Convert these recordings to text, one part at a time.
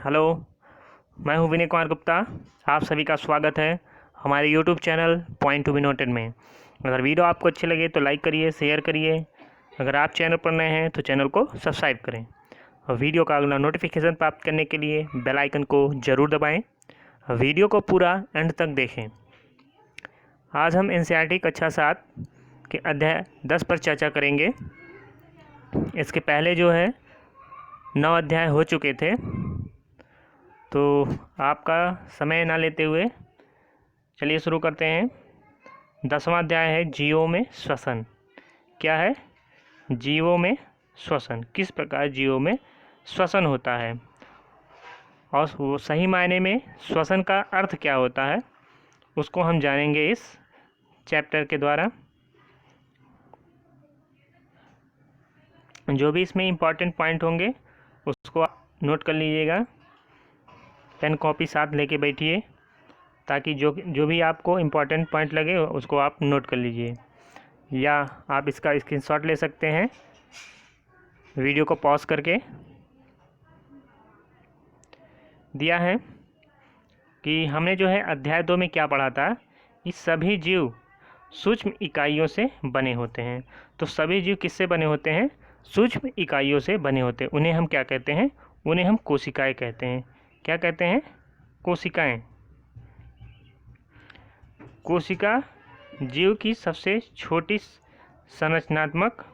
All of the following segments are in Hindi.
हेलो, मैं हूं विनय कुमार गुप्ता। आप सभी का स्वागत है हमारे YouTube channel point to be noted में। अगर वीडियो आपको अच्छी लगे तो लाइक करिए, शेयर करिए। अगर आप चैनल पर नए हैं तो चैनल को सब्सक्राइब करें और वीडियो का अगला नोटिफिकेशन प्राप्त करने के लिए बेल आइकन को ज़रूर दबाएं। वीडियो को पूरा एंड तक देखें। आज हम एनसीईआरटी कक्षा 7 के अध्याय 10 पर चर्चा करेंगे। इसके पहले जो है 9 अध्याय हो चुके थे, तो आपका समय ना लेते हुए चलिए शुरू करते हैं। 10वां अध्याय है जीवों में श्वसन। क्या है? जीवों में श्वसन। किस प्रकार जीवों में श्वसन होता है और वो सही मायने में श्वसन का अर्थ क्या होता है, उसको हम जानेंगे इस चैप्टर के द्वारा। जो भी इसमें इम्पॉर्टेंट पॉइंट होंगे उसको आप नोट कर लीजिएगा। पेन कॉपी साथ लेके बैठिए ताकि जो भी आपको इम्पॉर्टेंट पॉइंट लगे उसको आप नोट कर लीजिए, या आप इसका स्क्रीनशॉट ले सकते हैं वीडियो को पॉज करके। दिया है कि हमने जो है अध्याय 2 में क्या पढ़ा था कि सभी जीव सूक्ष्म इकाइयों से बने होते हैं। तो सभी जीव किससे बने होते हैं? सूक्ष्म इकाइयों से बने होते हैं। उन्हें हम क्या कहते हैं? उन्हें हम कोशिकाएं कहते हैं। क्या कहते हैं? कोशिकाएं। कोशिका जीव की सबसे छोटी संरचनात्मक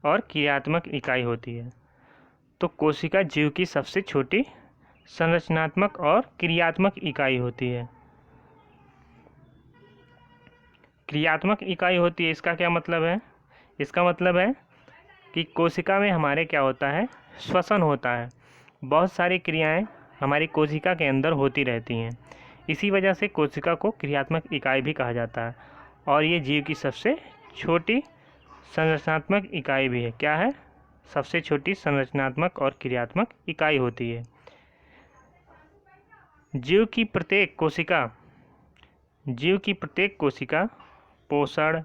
और क्रियात्मक इकाई होती है। तो कोशिका जीव की सबसे छोटी संरचनात्मक और क्रियात्मक इकाई होती है। क्रियात्मक इकाई होती है, इसका क्या मतलब है? इसका मतलब है कि कोशिका में हमारे क्या होता है? श्वसन होता है। बहुत सारी क्रियाएं हमारी कोशिका के अंदर होती रहती हैं। इसी वजह से कोशिका को क्रियात्मक इकाई भी कहा जाता है और ये जीव की सबसे छोटी संरचनात्मक इकाई भी है। क्या है? सबसे छोटी संरचनात्मक और क्रियात्मक इकाई होती है। जीव की प्रत्येक कोशिका पोषण,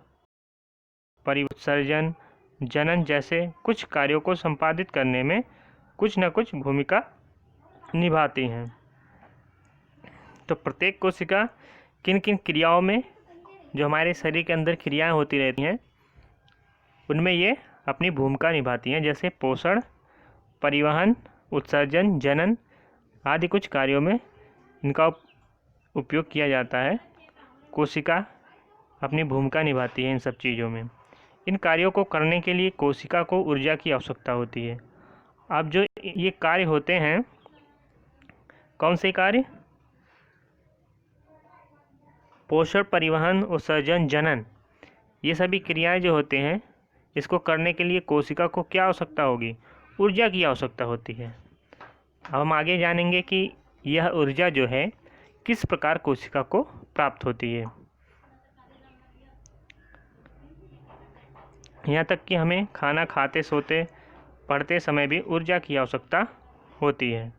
परिसर्जन, जनन जैसे कुछ कार्यों को संपादित करने में कुछ न कुछ भूमिका निभाती हैं। तो प्रत्येक कोशिका किन किन क्रियाओं में, जो हमारे शरीर के अंदर क्रियाएं होती रहती हैं, उनमें ये अपनी भूमिका निभाती हैं। जैसे पोषण, परिवहन, उत्सर्जन, जनन आदि कुछ कार्यों में इनका उपयोग किया जाता है। कोशिका अपनी भूमिका निभाती है इन सब चीज़ों में। इन कार्यों को करने के लिए कोशिका को ऊर्जा की आवश्यकता होती है। अब जो ये कार्य होते हैं, कौन से कार्य? पोषण, परिवहन, उत्सर्जन, जनन, ये सभी क्रियाएं जो होते हैं, इसको करने के लिए कोशिका को क्या आवश्यकता होगी? ऊर्जा की आवश्यकता होती है। अब हम आगे जानेंगे कि यह ऊर्जा जो है किस प्रकार कोशिका को प्राप्त होती है। यहाँ तक कि हमें खाना खाते, सोते, पढ़ते समय भी ऊर्जा की आवश्यकता होती है।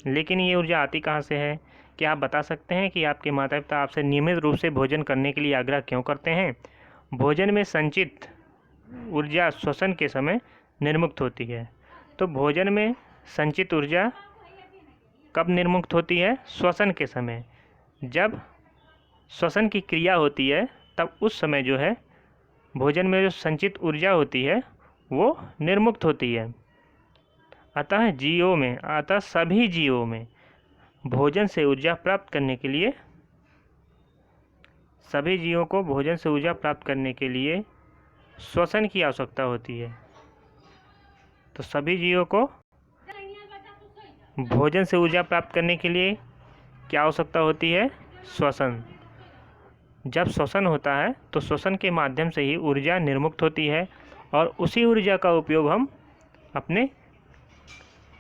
लेकिन ये ऊर्जा आती कहाँ से है? क्या आप बता सकते हैं कि आपके माता पिता आपसे नियमित रूप से भोजन करने के लिए आग्रह क्यों करते हैं? भोजन में संचित ऊर्जा श्वसन के समय निर्मुक्त होती है। तो भोजन में संचित ऊर्जा कब निर्मुक्त होती है? श्वसन के समय। जब श्वसन की क्रिया होती है तब उस समय जो है भोजन में जो संचित ऊर्जा होती है वो निर्मुक्त होती है। अतः सभी जीवों में भोजन से ऊर्जा प्राप्त करने के लिए, सभी जीवों को भोजन से ऊर्जा प्राप्त करने के लिए श्वसन की आवश्यकता होती है। तो सभी जीवों को भोजन से ऊर्जा प्राप्त करने के लिए क्या आवश्यकता होती है? श्वसन। जब श्वसन होता है तो श्वसन के माध्यम से ही ऊर्जा निर्मुक्त होती है और उसी ऊर्जा का उपयोग हम अपने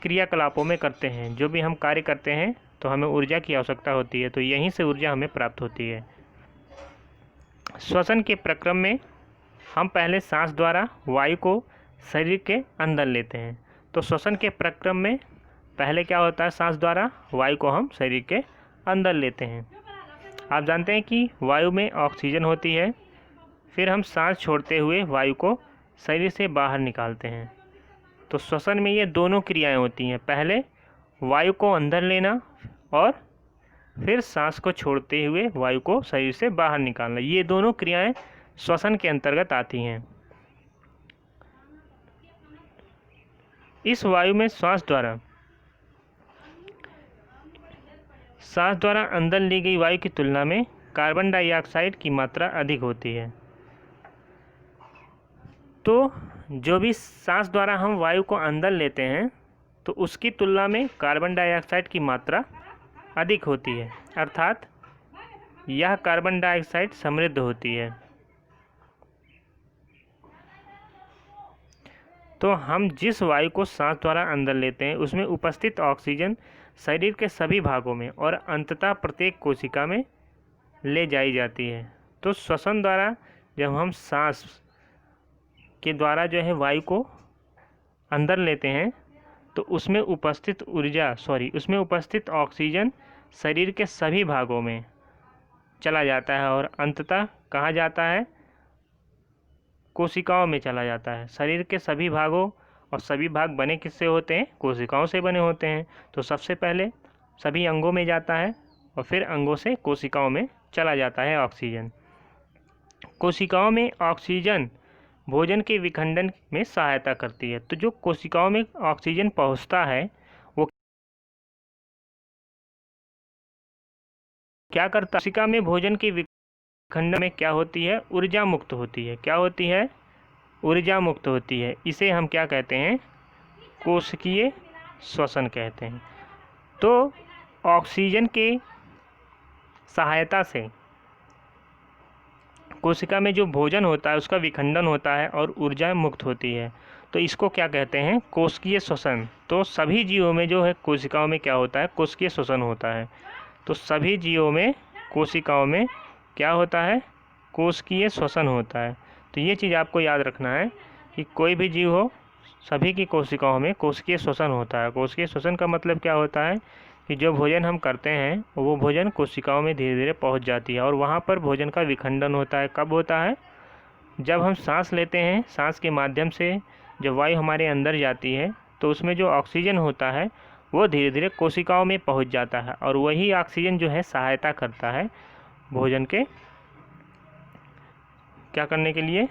क्रियाकलापों में करते हैं। जो भी हम कार्य करते हैं तो हमें ऊर्जा की आवश्यकता होती है, तो यहीं से ऊर्जा हमें प्राप्त होती है। श्वसन के प्रक्रम में हम पहले सांस द्वारा वायु को शरीर के अंदर लेते हैं। तो श्वसन के प्रक्रम में पहले क्या होता है? सांस द्वारा वायु को हम शरीर के अंदर लेते हैं। आप जानते हैं कि वायु में ऑक्सीजन होती है, फिर हम सांस छोड़ते हुए वायु को शरीर से बाहर निकालते हैं। तो श्वसन में ये दोनों क्रियाएं होती हैं, पहले वायु को अंदर लेना और फिर सांस को छोड़ते हुए वायु को शरीर से बाहर निकालना, ये दोनों क्रियाएं श्वसन के अंतर्गत आती हैं। इस वायु में सांस द्वारा अंदर ली गई वायु की तुलना में कार्बन डाइऑक्साइड की मात्रा अधिक होती है। तो जो भी सांस द्वारा हम वायु को अंदर लेते हैं तो उसकी तुलना में कार्बन डाइऑक्साइड की मात्रा अधिक होती है, अर्थात यह कार्बन डाइऑक्साइड समृद्ध होती है। तो हम जिस वायु को सांस द्वारा अंदर लेते हैं उसमें उपस्थित ऑक्सीजन शरीर के सभी भागों में और अंततः प्रत्येक कोशिका में ले जाई जाती है। तो श्वसन द्वारा जब हम सांस के द्वारा जो है वायु को अंदर लेते हैं तो उसमें उपस्थित ऑक्सीजन शरीर के सभी भागों में चला जाता है और अंततः कहाँ जाता है, कोशिकाओं में चला जाता है। शरीर के सभी भागों, और सभी भाग बने किससे होते हैं, कोशिकाओं से बने होते हैं। तो सबसे पहले सभी अंगों में जाता है और फिर अंगों से कोशिकाओं में चला जाता है ऑक्सीजन। कोशिकाओं में ऑक्सीजन भोजन के विखंडन में सहायता करती है। तो जो कोशिकाओं में ऑक्सीजन पहुंचता है वो क्या करता है, कोशिका में भोजन के विखंडन में क्या होती है, ऊर्जा मुक्त होती है। क्या होती है, ऊर्जा मुक्त होती है। इसे हम क्या कहते हैं, कोशिकीय श्वसन कहते हैं। तो ऑक्सीजन के सहायता से कोशिका में जो भोजन होता है उसका विखंडन होता है और ऊर्जा मुक्त होती है। तो इसको क्या कहते हैं, कोशिकीय श्वसन। तो सभी जीवों में जो है कोशिकाओं में क्या होता है, कोशिकीय श्वसन होता है। तो सभी जीवों में कोशिकाओं में क्या होता है, कोशिकीय श्वसन होता है। तो ये चीज़ आपको याद रखना है कि कोई भी जीव हो सभी की कोशिकाओं में कोशिकीय श्वसन होता है। कोशिकीय श्वसन का मतलब क्या होता है कि जो भोजन हम करते हैं वो भोजन कोशिकाओं में धीरे धीरे पहुंच जाती है और वहाँ पर भोजन का विखंडन होता है। कब होता है, जब हम सांस लेते हैं, सांस के माध्यम से जब वायु हमारे अंदर जाती है तो उसमें जो ऑक्सीजन होता है वो धीरे धीरे कोशिकाओं में पहुंच जाता है और वही ऑक्सीजन जो है सहायता करता है भोजन के क्या करने के लिए,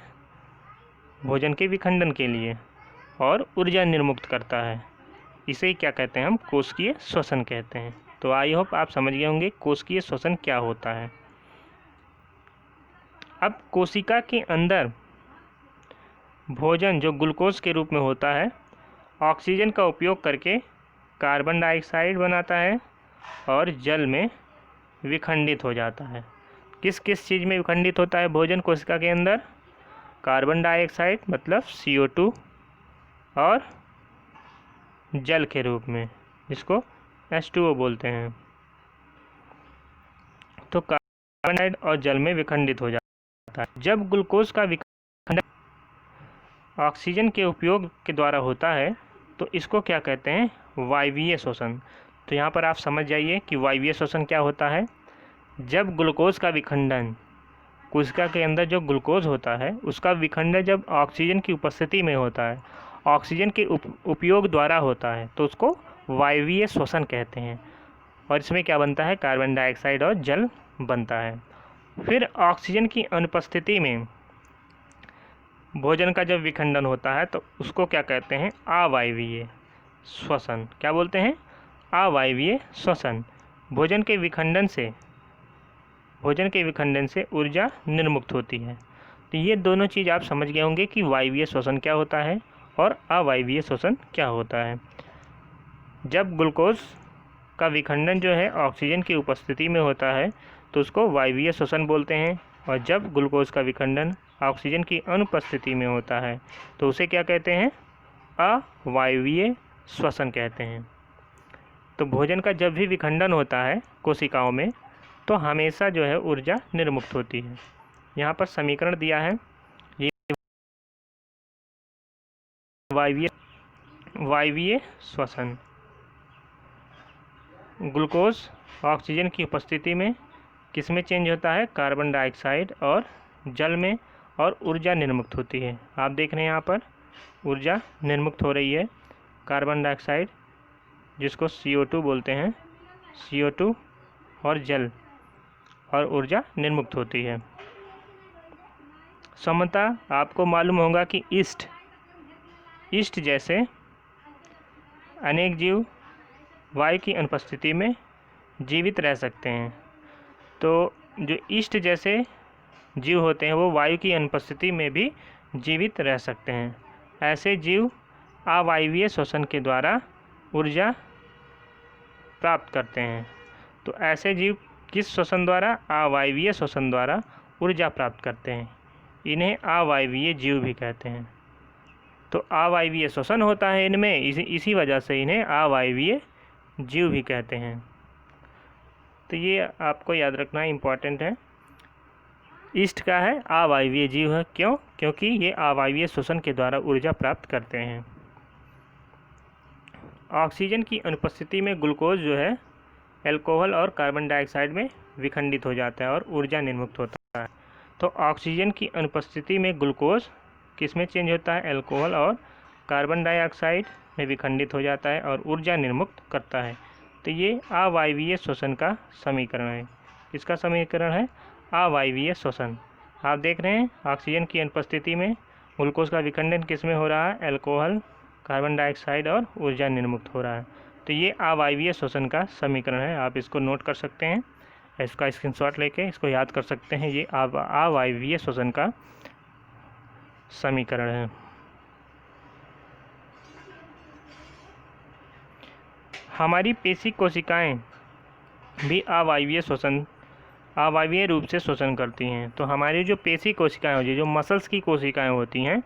भोजन के विखंडन के लिए, और ऊर्जा निर्मुक्त करता है। इसे क्या कहते हैं हम, कोशिकीय श्वसन कहते हैं। तो आई होप आप समझ गए होंगे कोशिकीय श्वसन क्या होता है। अब कोशिका के अंदर भोजन जो ग्लूकोज के रूप में होता है ऑक्सीजन का उपयोग करके कार्बन डाइऑक्साइड बनाता है और जल में विखंडित हो जाता है। किस किस चीज़ में विखंडित होता है भोजन कोशिका के अंदर, कार्बन डाइऑक्साइड मतलब CO2 और जल के रूप में जिसको H2O बोलते हैं। तो कार्बन डाइऑक्साइड और जल में विखंडित हो जाता है। जब ग्लूकोज का विखंडन ऑक्सीजन के उपयोग के द्वारा होता है तो इसको क्या कहते हैं, वायवीय श्वसन। तो यहाँ पर आप समझ जाइए कि वायवीय श्वसन क्या होता है। जब ग्लूकोज का विखंडन, कोशिका के अंदर जो ग्लूकोज होता है उसका विखंडन जब ऑक्सीजन की उपस्थिति में होता है, ऑक्सीजन के उपयोग द्वारा होता है तो उसको वायवीय श्वसन कहते हैं। और इसमें क्या बनता है, कार्बन डाइऑक्साइड और जल बनता है। फिर ऑक्सीजन की अनुपस्थिति में भोजन का जब विखंडन होता है तो उसको क्या कहते हैं, अवायवीय श्वसन। क्या बोलते हैं, अवायवीय श्वसन। भोजन के विखंडन से ऊर्जा निर्मुक्त होती है। तो ये दोनों चीज़ आप समझ गए होंगे कि वायवीय श्वसन क्या होता है और अवायवीय श्वसन क्या होता है। जब ग्लूकोज का विखंडन जो है ऑक्सीजन की उपस्थिति में होता है तो उसको वायवीय श्वसन बोलते हैं और जब ग्लूकोज का विखंडन ऑक्सीजन की अनुपस्थिति में होता है तो उसे क्या कहते हैं, अवायवीय श्वसन कहते हैं। तो भोजन का जब भी विखंडन होता है कोशिकाओं में तो हमेशा जो है ऊर्जा निर्मुक्त होती है। यहाँ पर समीकरण दिया है, ये वायवीय श्वसन। ग्लूकोज ऑक्सीजन की उपस्थिति में किस में चेंज होता है, कार्बन डाइऑक्साइड और जल में, और ऊर्जा निर्मुक्त होती है। आप देख रहे हैं यहाँ पर ऊर्जा निर्मुक्त हो रही है, कार्बन डाइऑक्साइड जिसको CO2 बोलते हैं, CO2 और जल, और ऊर्जा निर्मुक्त होती है। समता आपको मालूम होगा कि ईस्ट जैसे अनेक जीव वायु की अनुपस्थिति में जीवित रह सकते हैं। तो जो ईस्ट जैसे जीव होते हैं वो वायु की अनुपस्थिति में भी जीवित रह सकते हैं। ऐसे जीव अवायवीय श्वसन के द्वारा ऊर्जा प्राप्त करते हैं। तो ऐसे जीव किस श्वसन द्वारा? अवायवीय श्वसन द्वारा ऊर्जा प्राप्त करते हैं। इन्हें अवायवीय जीव भी कहते हैं। तो अवायवीय श्वसन होता है इनमें, इसी वजह से इन्हें अवायवीय जीव भी कहते हैं। तो ये आपको याद रखना इम्पॉर्टेंट है। ईस्ट का है, अवायवीय जीव है। क्यों? क्योंकि ये अवायवीय श्वसन के द्वारा ऊर्जा प्राप्त करते हैं। ऑक्सीजन की अनुपस्थिति में ग्लूकोज जो है अल्कोहल और कार्बन डाइऑक्साइड में विखंडित हो जाता है और ऊर्जा निर्मुक्त होता है। तो ऑक्सीजन की अनुपस्थिति में ग्लूकोज किस में चेंज होता है? अल्कोहल और कार्बन डाइऑक्साइड में विखंडित हो जाता है और ऊर्जा निर्मुक्त करता है। तो ये अवायवीय श्वसन का समीकरण है। इसका समीकरण है अवायवीय श्वसन। आप देख रहे हैं ऑक्सीजन की अनुपस्थिति में ग्लूकोज का विखंडन किस में हो रहा है? अल्कोहल, कार्बन डाइऑक्साइड और ऊर्जा निर्मुक्त हो रहा है। तो ये अवायवीय श्वसन का समीकरण है। आप इसको नोट कर सकते हैं, इसका स्क्रीनशॉट लेके इसको याद कर सकते हैं। ये अवायवीय श्वसन का समीकरण है। हमारी पेशी कोशिकाएं भी अवायवीय रूप से श्वसन करती हैं। तो हमारी जो पेशी कोशिकाएं होती हैं, जो मसल्स की कोशिकाएं होती हैं,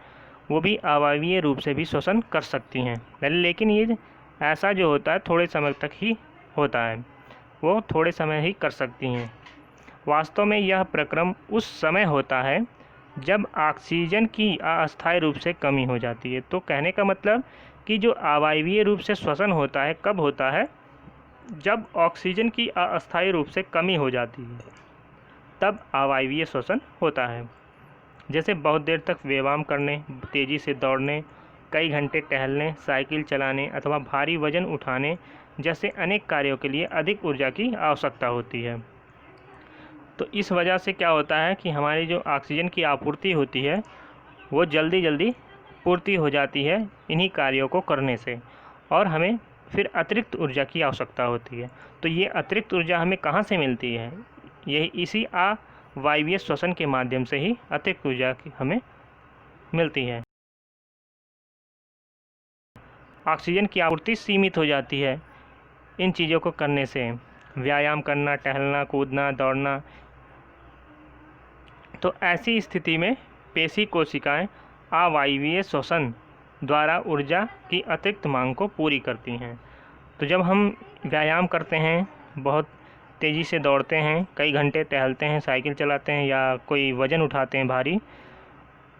वो भी अवायवीय रूप से भी श्वसन कर सकती हैं। लेकिन ये ऐसा जो होता है थोड़े समय तक ही होता है, वो थोड़े समय ही कर सकती हैं। वास्तव में यह प्रक्रम उस समय होता है जब ऑक्सीजन की अस्थायी रूप से कमी हो जाती है। तो कहने का मतलब कि जो अवायवीय रूप से श्वसन होता है कब होता है? जब ऑक्सीजन की अस्थायी रूप से कमी हो जाती है, तब अवायवीय श्वसन होता है। जैसे बहुत देर तक व्यायाम करने, तेज़ी से दौड़ने, कई घंटे टहलने, साइकिल चलाने अथवा भारी वजन उठाने जैसे अनेक कार्यों के लिए अधिक ऊर्जा की आवश्यकता होती है। तो इस वजह से क्या होता है कि हमारी जो ऑक्सीजन की आपूर्ति होती है वो जल्दी पूर्ति हो जाती है इन्हीं कार्यों को करने से, और हमें फिर अतिरिक्त ऊर्जा की आवश्यकता होती है। तो ये अतिरिक्त ऊर्जा हमें कहाँ से मिलती है? यही इसी अवायवीय श्वसन के माध्यम से ही अतिरिक्त ऊर्जा की हमें मिलती है। ऑक्सीजन की आपूर्ति सीमित हो जाती है इन चीज़ों को करने से, व्यायाम करना, टहलना, कूदना, दौड़ना। तो ऐसी स्थिति में पेशी कोशिकाएं अवायवीय श्वसन द्वारा ऊर्जा की अतिरिक्त मांग को पूरी करती हैं। तो जब हम व्यायाम करते हैं, बहुत तेज़ी से दौड़ते हैं, कई घंटे टहलते हैं, साइकिल चलाते हैं या कोई वज़न उठाते हैं भारी,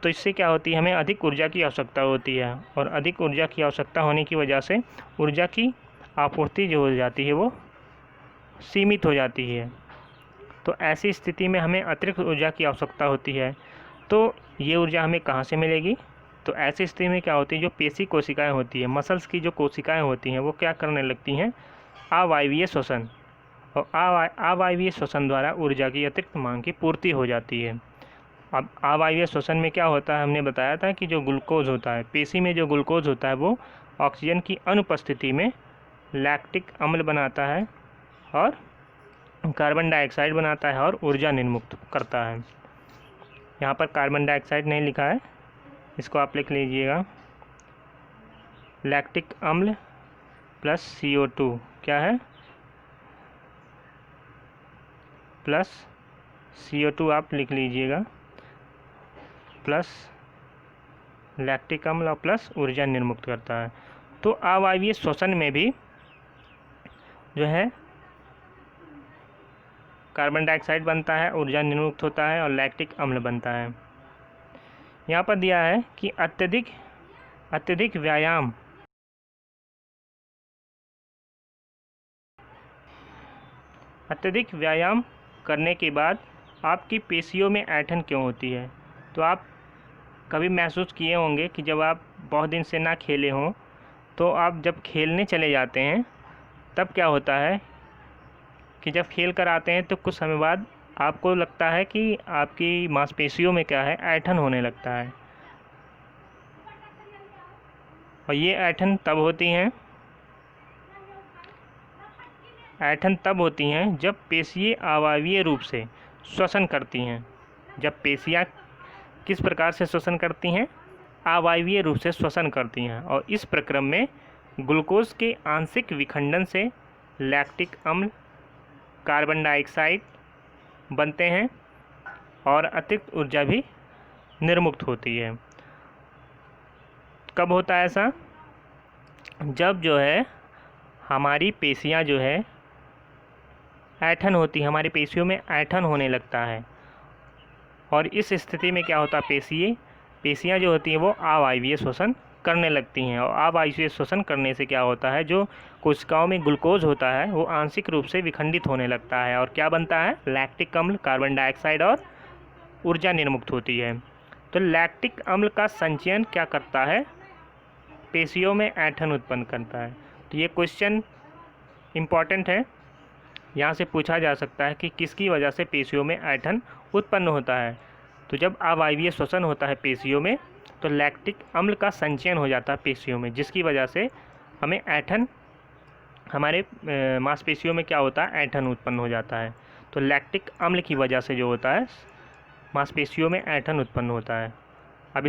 तो इससे क्या होती है? हमें अधिक ऊर्जा की आवश्यकता होती है, और अधिक ऊर्जा की आवश्यकता होने की वजह से ऊर्जा की आपूर्ति जो हो जाती है वो सीमित हो जाती है। तो ऐसी स्थिति में हमें अतिरिक्त ऊर्जा की आवश्यकता होती है। तो ये ऊर्जा हमें कहाँ से मिलेगी? तो ऐसी स्थिति में क्या होती है? जो पेशी कोशिकाएं होती है, मसल्स की जो कोशिकाएं होती हैं, वो क्या करने लगती हैं? अवायवीय श्वसन, और अवायवीय श्वसन द्वारा ऊर्जा की अतिरिक्त मांग की पूर्ति हो जाती है। अब अवायवीय श्वसन में क्या होता है? हमने बताया था कि जो ग्लूकोज होता है, पेशी में जो ग्लूकोज होता है वो ऑक्सीजन की अनुपस्थिति में लैक्टिक अम्ल बनाता है और कार्बन डाइऑक्साइड बनाता है और ऊर्जा निर्मुक्त करता है। यहाँ पर कार्बन डाइऑक्साइड नहीं लिखा है, इसको आप लिख लीजिएगा। लैक्टिक अम्ल प्लस CO2 क्या है? प्लस CO2 आप लिख लीजिएगा, प्लस लैक्टिक अम्ल और प्लस ऊर्जा निर्मुक्त करता है। तो अवायवीय श्वसन में भी जो है कार्बन डाइऑक्साइड बनता है, ऊर्जा निर्मुक्त होता है और लैक्टिक अम्ल बनता है। यहाँ पर दिया है कि अत्यधिक व्यायाम करने के बाद आपकी पेशियों में ऐंठन क्यों होती है? तो आप कभी महसूस किए होंगे कि जब आप बहुत दिन से ना खेले हों, तो आप जब खेलने चले जाते हैं तब क्या होता है कि जब खेल कर आते हैं तो कुछ समय बाद आपको लगता है कि आपकी मांसपेशियों में क्या है, ऐंठन होने लगता है। और ये ऐंठन तब होती हैं जब पेशियाँ अवायवीय रूप से श्वसन करती हैं। जब पेशियाँ किस प्रकार से श्वसन करती हैं? अवायवीय रूप से श्वसन करती हैं, और इस प्रक्रम में ग्लूकोज के आंशिक विखंडन से लैक्टिक अम्ल, कार्बन डाइऑक्साइड बनते हैं और अतिरिक्त ऊर्जा भी निर्मुक्त होती है। कब होता है ऐसा? जब जो है हमारी पेशियाँ जो है ऐंठन होती है, हमारी पेशियों में ऐंठन होने लगता है, और इस स्थिति में क्या होता है, पेशियाँ जो होती हैं वो अवायवीय श्वसन करने लगती हैं। और अवायवीय श्वसन करने से क्या होता है, जो कोशिकाओं में ग्लूकोज होता है वो आंशिक रूप से विखंडित होने लगता है, और क्या बनता है, लैक्टिक अम्ल, कार्बन डाइऑक्साइड और ऊर्जा निर्मुक्त होती है। तो लैक्टिक अम्ल का संचयन क्या करता है, पेशियों में ऐंठन उत्पन्न करता है। तो ये क्वेश्चन इम्पॉर्टेंट है, यहाँ से पूछा जा सकता है कि किसकी वजह से पेशियों में ऐंठन उत्पन्न होता है। तो जब अवायवीय श्वसन होता है पेशियों में, तो लैक्टिक अम्ल का संचयन हो जाता है पेशियों में, जिसकी वजह से हमें ऐंठन, हमारे मांसपेशियों में क्या होता है, ऐंठन उत्पन्न हो जाता है। तो लैक्टिक अम्ल की वजह से जो होता है मांसपेशियों में ऐंठन उत्पन्न होता है। अब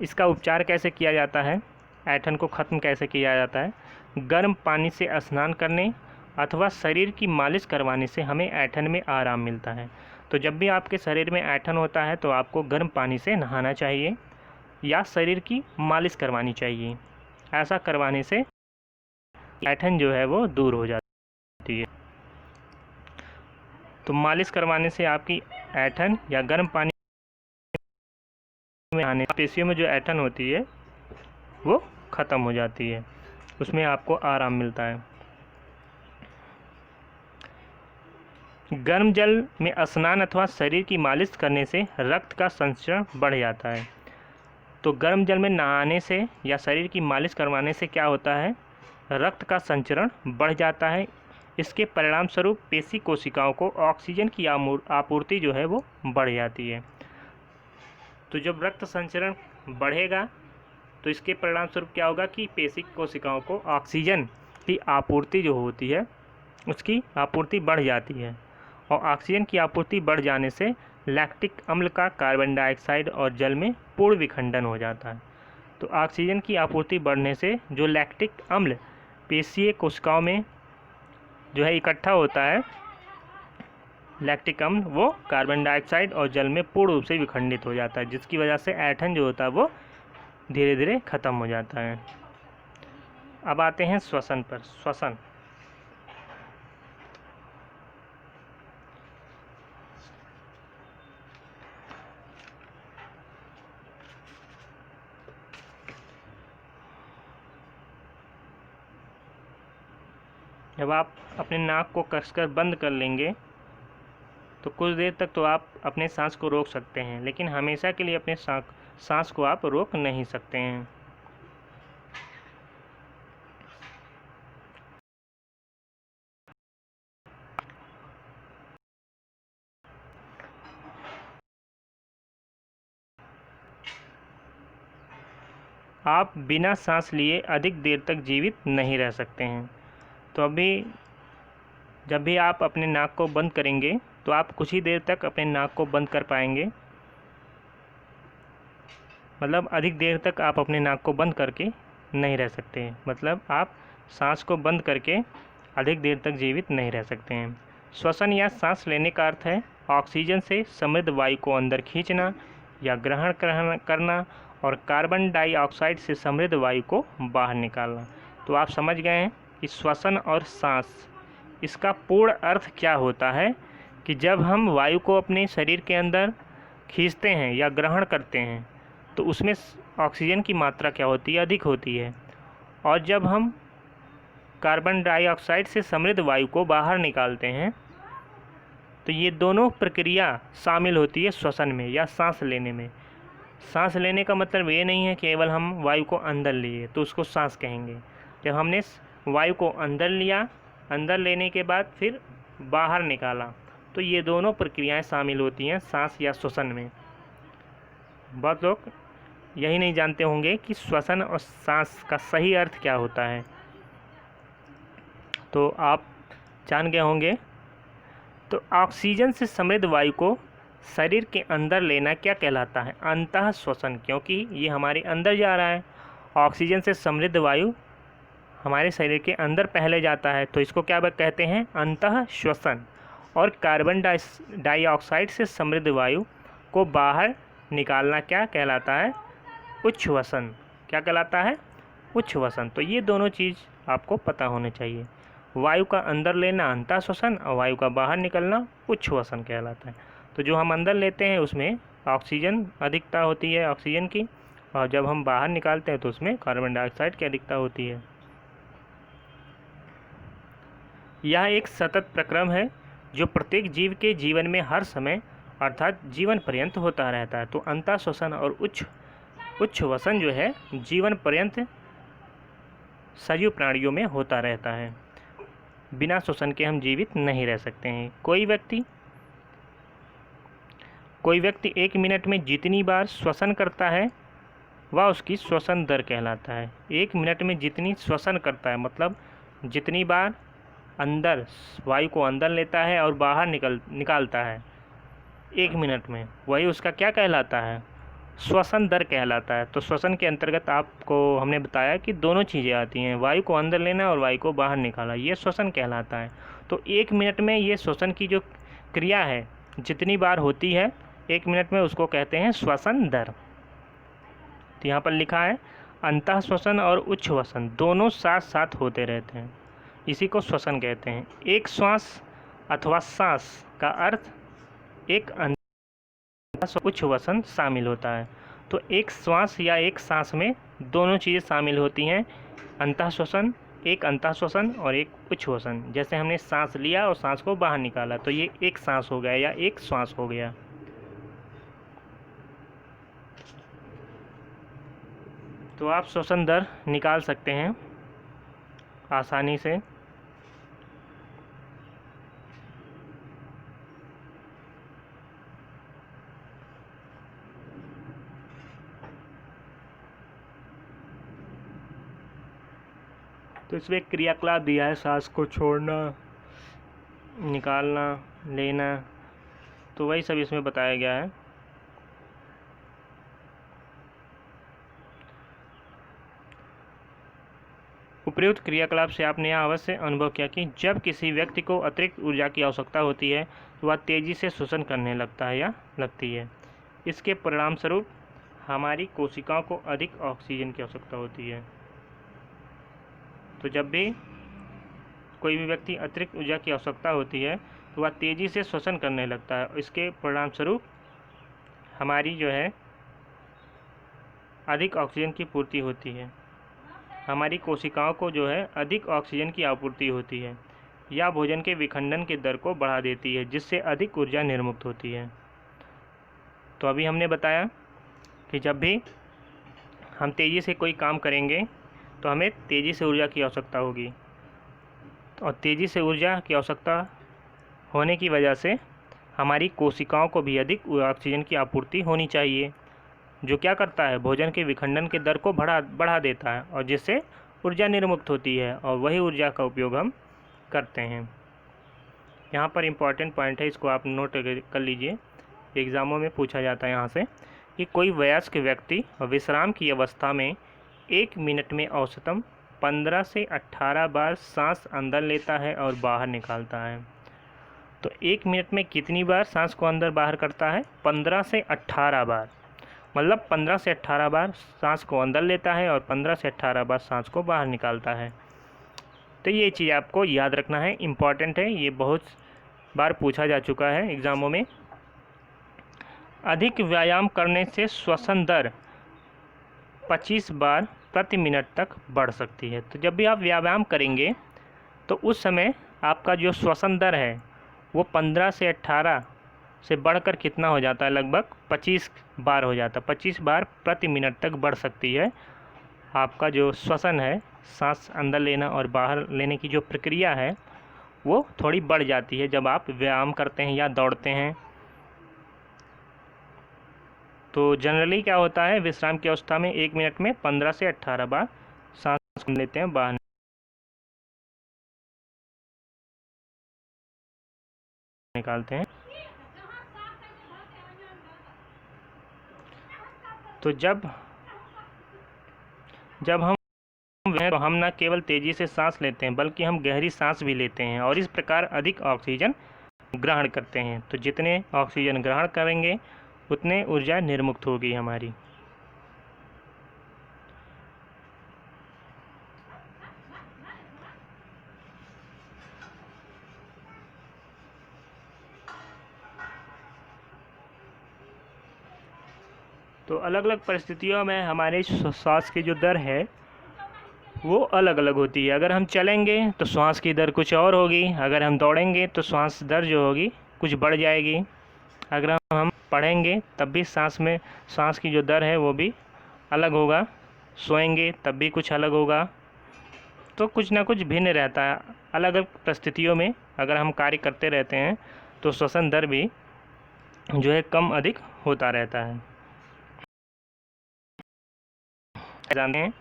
इसका उपचार कैसे किया जाता है, ऐंठन को ख़त्म कैसे किया जाता है? गर्म पानी से स्नान करने अथवा शरीर की मालिश करवाने से हमें ऐंठन में आराम मिलता है। तो जब भी आपके शरीर में ऐंठन होता है तो आपको गर्म पानी से नहाना चाहिए या शरीर की मालिश करवानी चाहिए। ऐसा करवाने से ऐंठन जो है वो दूर हो जाती है। तो मालिश करवाने से आपकी ऐंठन या गर्म पानी में आने पेशियों में जो ऐंठन होती है वो ख़त्म हो जाती है, उसमें आपको आराम मिलता है। गर्म जल में स्नान अथवा शरीर की मालिश करने से रक्त का संचरण बढ़ जाता है। तो गर्म जल में नहाने से या शरीर की मालिश करवाने से क्या होता है, रक्त का संचरण बढ़ जाता है। इसके परिणाम स्वरूप पेशी कोशिकाओं को ऑक्सीजन की आपूर्ति जो है वो बढ़ जाती है। तो जब रक्त संचरण बढ़ेगा तो इसके परिणाम स्वरूप क्या होगा कि पेशी कोशिकाओं को ऑक्सीजन की आपूर्ति जो होती है उसकी आपूर्ति बढ़ जाती है, और ऑक्सीजन की आपूर्ति बढ़ जाने से लैक्टिक अम्ल का कार्बन डाइऑक्साइड और जल में पूर्ण विखंडन हो जाता है। तो ऑक्सीजन की आपूर्ति बढ़ने से जो लैक्टिक अम्ल पेशीय कोशिकाओं में जो है इकट्ठा होता है, लैक्टिक अम्ल वो कार्बन डाइऑक्साइड और जल में पूर्ण रूप से विखंडित हो जाता है, जिसकी वजह से ऐंठन जो होता है वो धीरे धीरे ख़त्म हो जाता है। अब आते हैं श्वसन पर। श्वसन जब आप अपने नाक को कसकर बंद कर लेंगे तो कुछ देर तक तो आप अपने सांस को रोक सकते हैं, लेकिन हमेशा के लिए अपने सांस को आप रोक नहीं सकते हैं। आप बिना सांस लिए अधिक देर तक जीवित नहीं रह सकते हैं। तो जब भी आप अपने नाक को बंद करेंगे तो आप कुछ ही देर तक अपने नाक को बंद कर पाएंगे, मतलब अधिक देर तक आप अपने नाक को बंद करके नहीं रह सकते हैं, मतलब आप सांस को बंद करके अधिक देर तक जीवित नहीं रह सकते हैं। श्वसन या सांस लेने का अर्थ है ऑक्सीजन से समृद्ध वायु को अंदर खींचना या ग्रहण करना और कार्बन डाइऑक्साइड से समृद्ध वायु को बाहर निकालना। तो आप समझ गए हैं कि श्वसन और सांस, इसका पूर्ण अर्थ क्या होता है कि जब हम वायु को अपने शरीर के अंदर खींचते हैं या ग्रहण करते हैं तो उसमें ऑक्सीजन की मात्रा क्या होती है, अधिक होती है, और जब हम कार्बन डाइऑक्साइड से समृद्ध वायु को बाहर निकालते हैं तो ये दोनों प्रक्रिया शामिल होती है श्वसन में या सांस लेने में। सांस लेने का मतलब ये नहीं है केवल हम वायु को अंदर लिए तो उसको सांस कहेंगे। जब हमने वायु को अंदर लिया, अंदर लेने के बाद फिर बाहर निकाला, तो ये दोनों प्रक्रियाएं शामिल होती हैं सांस या श्वसन में। बहुत लोग यही नहीं जानते होंगे कि श्वसन और सांस का सही अर्थ क्या होता है, तो आप जान गए होंगे। तो ऑक्सीजन से समृद्ध वायु को शरीर के अंदर लेना क्या कहलाता है? अंतः श्वसन, क्योंकि ये हमारे अंदर जा रहा है। ऑक्सीजन से समृद्ध वायु हमारे शरीर के अंदर पहले जाता है, तो इसको क्या कहते हैं? अंतः श्वसन। और कार्बन डाइऑक्साइड से समृद्ध वायु को बाहर निकालना क्या कहलाता है? उच्छ्वसन। क्या कहलाता है? उच्छ्वसन। तो ये दोनों चीज़ आपको पता होने चाहिए। वायु का अंदर लेना अंतः श्वसन और वायु का बाहर निकलना उच्छ्वसन कहलाता है। तो जो हम अंदर लेते हैं उसमें ऑक्सीजन अधिकता होती है ऑक्सीजन की, और जब हम बाहर निकालते हैं तो उसमें कार्बन डाइऑक्साइड की अधिकता होती है। यह एक सतत प्रक्रम है जो प्रत्येक जीव के जीवन में हर समय अर्थात जीवन पर्यंत होता रहता है। तो अंतः श्वसन और उच्छ्वसन जो है जीवन पर्यंत सजीव प्राणियों में होता रहता है। बिना श्वसन के हम जीवित नहीं रह सकते हैं। कोई व्यक्ति 1 मिनट में जितनी बार श्वसन करता है वह उसकी श्वसन दर कहलाता है। 1 मिनट में जितनी श्वसन करता है मतलब जितनी बार अंदर वायु को अंदर लेता है और बाहर निकालता है 1 मिनट में, वही उसका क्या कहलाता है? श्वसन दर कहलाता है। तो श्वसन के अंतर्गत आपको हमने बताया कि दोनों चीज़ें आती हैं, वायु को अंदर लेना और वायु को बाहर निकालना, ये श्वसन कहलाता है। तो 1 मिनट में ये श्वसन की जो क्रिया है जितनी बार होती है 1 मिनट में, उसको कहते हैं श्वसन दर। तो यहाँ पर लिखा है अंतः श्वसन और उच्छ्वसन दोनों साथ साथ होते रहते हैं, इसी को श्वसन कहते हैं। एक श्वास अथवा सांस का अर्थ एक उच्छ्वसन शामिल होता है। तो एक श्वास या एक सांस में दोनों चीज़ें शामिल होती हैं, अंतः श्वसन, एक अंतः श्वसन और एक उच्छ्वसन। जैसे हमने सांस लिया और सांस को बाहर निकाला तो ये एक सांस हो गया या एक श्वास हो गया। तो आप श्वसन दर निकाल सकते हैं आसानी से। तो इसमें क्रियाकलाप दिया है, सांस को छोड़ना, निकालना, लेना, तो वही सब इसमें बताया गया है। उपयुक्त क्रियाकलाप से आपने यह अवश्य अनुभव किया कि जब किसी व्यक्ति को अतिरिक्त ऊर्जा की आवश्यकता होती है तो वह तेज़ी से श्वसन करने लगता है या लगती है। इसके परिणाम स्वरूप हमारी कोशिकाओं को अधिक ऑक्सीजन की आवश्यकता होती है। तो जब भी कोई भी व्यक्ति अतिरिक्त ऊर्जा की आवश्यकता होती है तो वह तेज़ी से श्वसन करने लगता है। इसके परिणाम स्वरूप हमारी जो है अधिक ऑक्सीजन की पूर्ति होती है, हमारी कोशिकाओं को जो है अधिक ऑक्सीजन की आपूर्ति होती है। या भोजन के विखंडन के दर को बढ़ा देती है जिससे अधिक ऊर्जा निर्मुक्त होती है। तो अभी हमने बताया कि जब भी हम तेज़ी से कोई काम करेंगे तो हमें तेज़ी से ऊर्जा की आवश्यकता होगी, और तेज़ी से ऊर्जा की आवश्यकता होने की वजह से हमारी कोशिकाओं को भी अधिक ऑक्सीजन की आपूर्ति होनी चाहिए, जो क्या करता है भोजन के विखंडन के दर को बढ़ा देता है और जिससे ऊर्जा निर्मुक्त होती है और वही ऊर्जा का उपयोग हम करते हैं। यहाँ पर इम्पॉर्टेंट पॉइंट है, इसको आप नोट कर लीजिए, एग्ज़ामों में पूछा जाता है यहाँ से कि कोई वयस्क व्यक्ति विश्राम की अवस्था में 1 मिनट में औसतन 15 से 18 बार सांस अंदर लेता है और बाहर निकालता है। तो 1 मिनट में कितनी बार सांस को अंदर बाहर करता है? 15 से 18 बार, मतलब 15 से 18 बार सांस को अंदर लेता है और 15 से 18 बार सांस को बाहर निकालता है। तो ये चीज़ आपको याद रखना है, इम्पॉर्टेंट है, ये बहुत बार पूछा जा चुका है एग्ज़ामों में। अधिक व्यायाम करने से श्वसन दर 25 बार प्रति मिनट तक बढ़ सकती है। तो जब भी आप व्यायाम करेंगे तो उस समय आपका जो श्वसन दर है वो 15 से 18 से बढ़कर कितना हो जाता है, लगभग 25 बार हो जाता है। 25 बार प्रति मिनट तक बढ़ सकती है आपका जो श्वसन है, सांस अंदर लेना और बाहर लेने की जो प्रक्रिया है वो थोड़ी बढ़ जाती है जब आप व्यायाम करते हैं या दौड़ते हैं। तो जनरली क्या होता है, विश्राम की अवस्था में 1 मिनट में 15 से 18 बार सांस लेते हैं, बाहर निकालते हैं। तो जब हम तो हम न केवल तेज़ी से सांस लेते हैं बल्कि हम गहरी सांस भी लेते हैं और इस प्रकार अधिक ऑक्सीजन ग्रहण करते हैं। तो जितने ऑक्सीजन ग्रहण करेंगे उतने ऊर्जा निर्मुक्त होगी हमारी। तो अलग अलग परिस्थितियों में हमारे श्वास की जो दर है वो अलग अलग होती है। अगर हम चलेंगे तो श्वास की दर कुछ और होगी, अगर हम दौड़ेंगे तो श्वास दर जो होगी कुछ बढ़ जाएगी, अगर हम पढ़ेंगे तब भी सांस की जो दर है वो भी अलग होगा, सोएंगे तब भी कुछ अलग होगा। तो कुछ ना कुछ भिन्न रहता है। अलग अलग परिस्थितियों में अगर हम कार्य करते रहते हैं तो श्वसन दर भी जो है कम अधिक होता रहता है। जानते हैं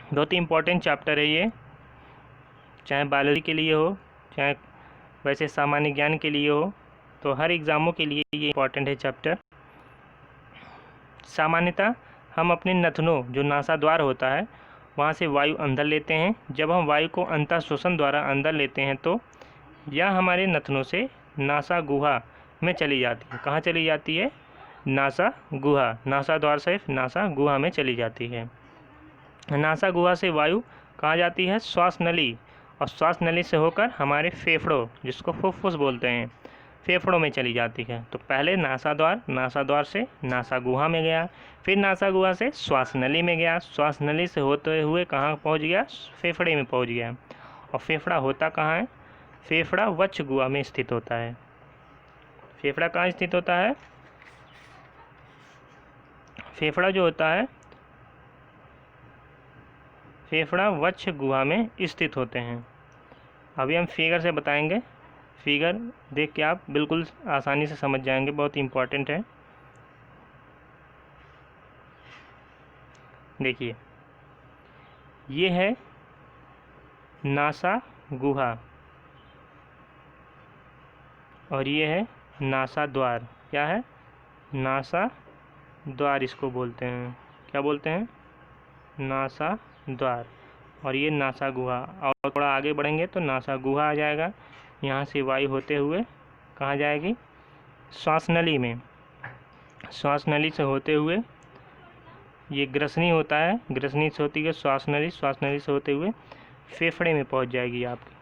बहुत ही इम्पोर्टेंट चैप्टर है ये, चाहे बायोलॉजी के लिए हो चाहे वैसे सामान्य ज्ञान के लिए हो, तो हर एग्ज़ामों के लिए ये इम्पोर्टेंट है चैप्टर। सामान्यतः हम अपने नथनों जो नासाद्वार होता है वहाँ से वायु अंदर लेते हैं। जब हम वायु को अंतः श्वसन द्वारा अंदर लेते हैं तो यह हमारे नथनों से नासा गुहा में चली जाती है। कहाँ चली जाती है? नासा गुहा, नासाद्वार से नासा गुहा में चली जाती है। नासा गुहा से वायु कहाँ जाती है? श्वास नली, और श्वास नली से होकर हमारे फेफड़ों, जिसको फुफ्फुस बोलते हैं, फेफड़ों में चली जाती है। तो पहले नासाद्वार से नासा गुहा में गया, फिर नासा गुहा से श्वास नली में गया, श्वास नली से होते हुए कहाँ पहुँच गया? फेफड़े में पहुँच गया। और फेफड़ा होता कहाँ है? फेफड़ा वक्ष गुहा में स्थित होता है। फेफड़ा कहाँ स्थित होता है? फेफड़ा जो होता है, फेफड़ा वक्ष गुहा में स्थित होते हैं। अभी हम फिगर से बताएंगे, फिगर देख के आप बिल्कुल आसानी से समझ जाएंगे, बहुत इम्पोर्टेंट है। देखिए, ये है नासा गुहा और ये है नासा द्वार। क्या है? नासा द्वार इसको बोलते हैं। क्या बोलते हैं? नासा द्वार। और ये नासा गुहा। और थोड़ा आगे बढ़ेंगे तो नासा गुहा आ जाएगा। यहाँ से वायु होते हुए कहाँ जाएगी? श्वास नली में। श्वास नली से होते हुए ये ग्रसनी होता है, ग्रसनी से होती है श्वास नली, श्वास नली से होते हुए फेफड़े में पहुँच जाएगी आपके।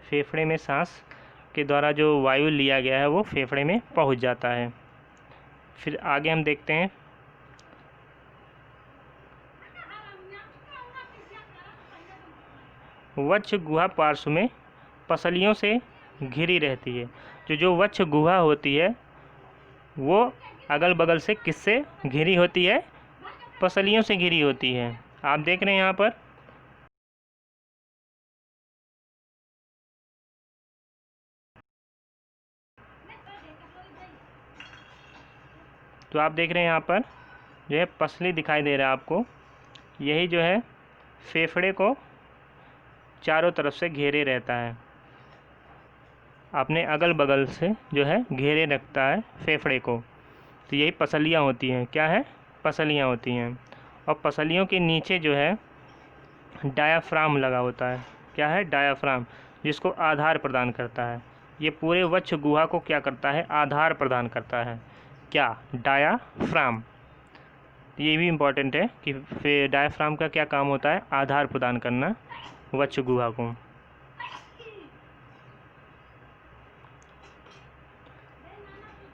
फेफड़े में सांस के द्वारा जो वायु लिया गया है वो फेफड़े में पहुँच जाता है। फिर आगे हम देखते हैं, वक्ष गुहा पार्श्व में पसलियों से घिरी रहती है। जो वक्ष गुहा होती है वो अगल बगल से किससे घिरी होती है? पसलियों से घिरी होती है। आप देख रहे हैं यहाँ पर, तो आप देख रहे हैं यहाँ पर जो है पसली दिखाई दे रहा है आपको। यही जो है फेफड़े को चारों तरफ से घेरे रहता है, अपने अगल बगल से जो है घेरे रखता है फेफड़े को। तो यही पसलियाँ होती हैं। क्या है? पसलियाँ होती हैं। और पसलियों के नीचे जो है डायाफ्राम लगा होता है। क्या है? डायाफ्राम, जिसको आधार प्रदान करता है। ये पूरे वक्ष गुहा को क्या करता है? आधार प्रदान करता है। क्या? डायाफ्राम। ये भी इम्पॉर्टेंट है कि फिर डायाफ्राम का क्या काम होता है? आधार प्रदान करना वक्ष गुहा को।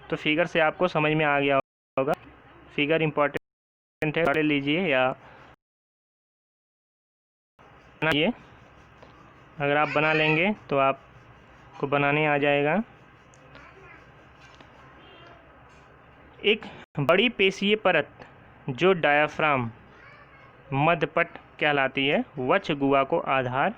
तो फिगर से आपको समझ में आ गया होगा, फिगर इम्पॉर्टेंट है, पढ़ लीजिए या बनाइए। अगर आप बना लेंगे तो आपको बनाने आ जाएगा। एक बड़ी पेशीय परत जो डायाफ्राम मध्यपट कहलाती है वक्ष गुहा को आधार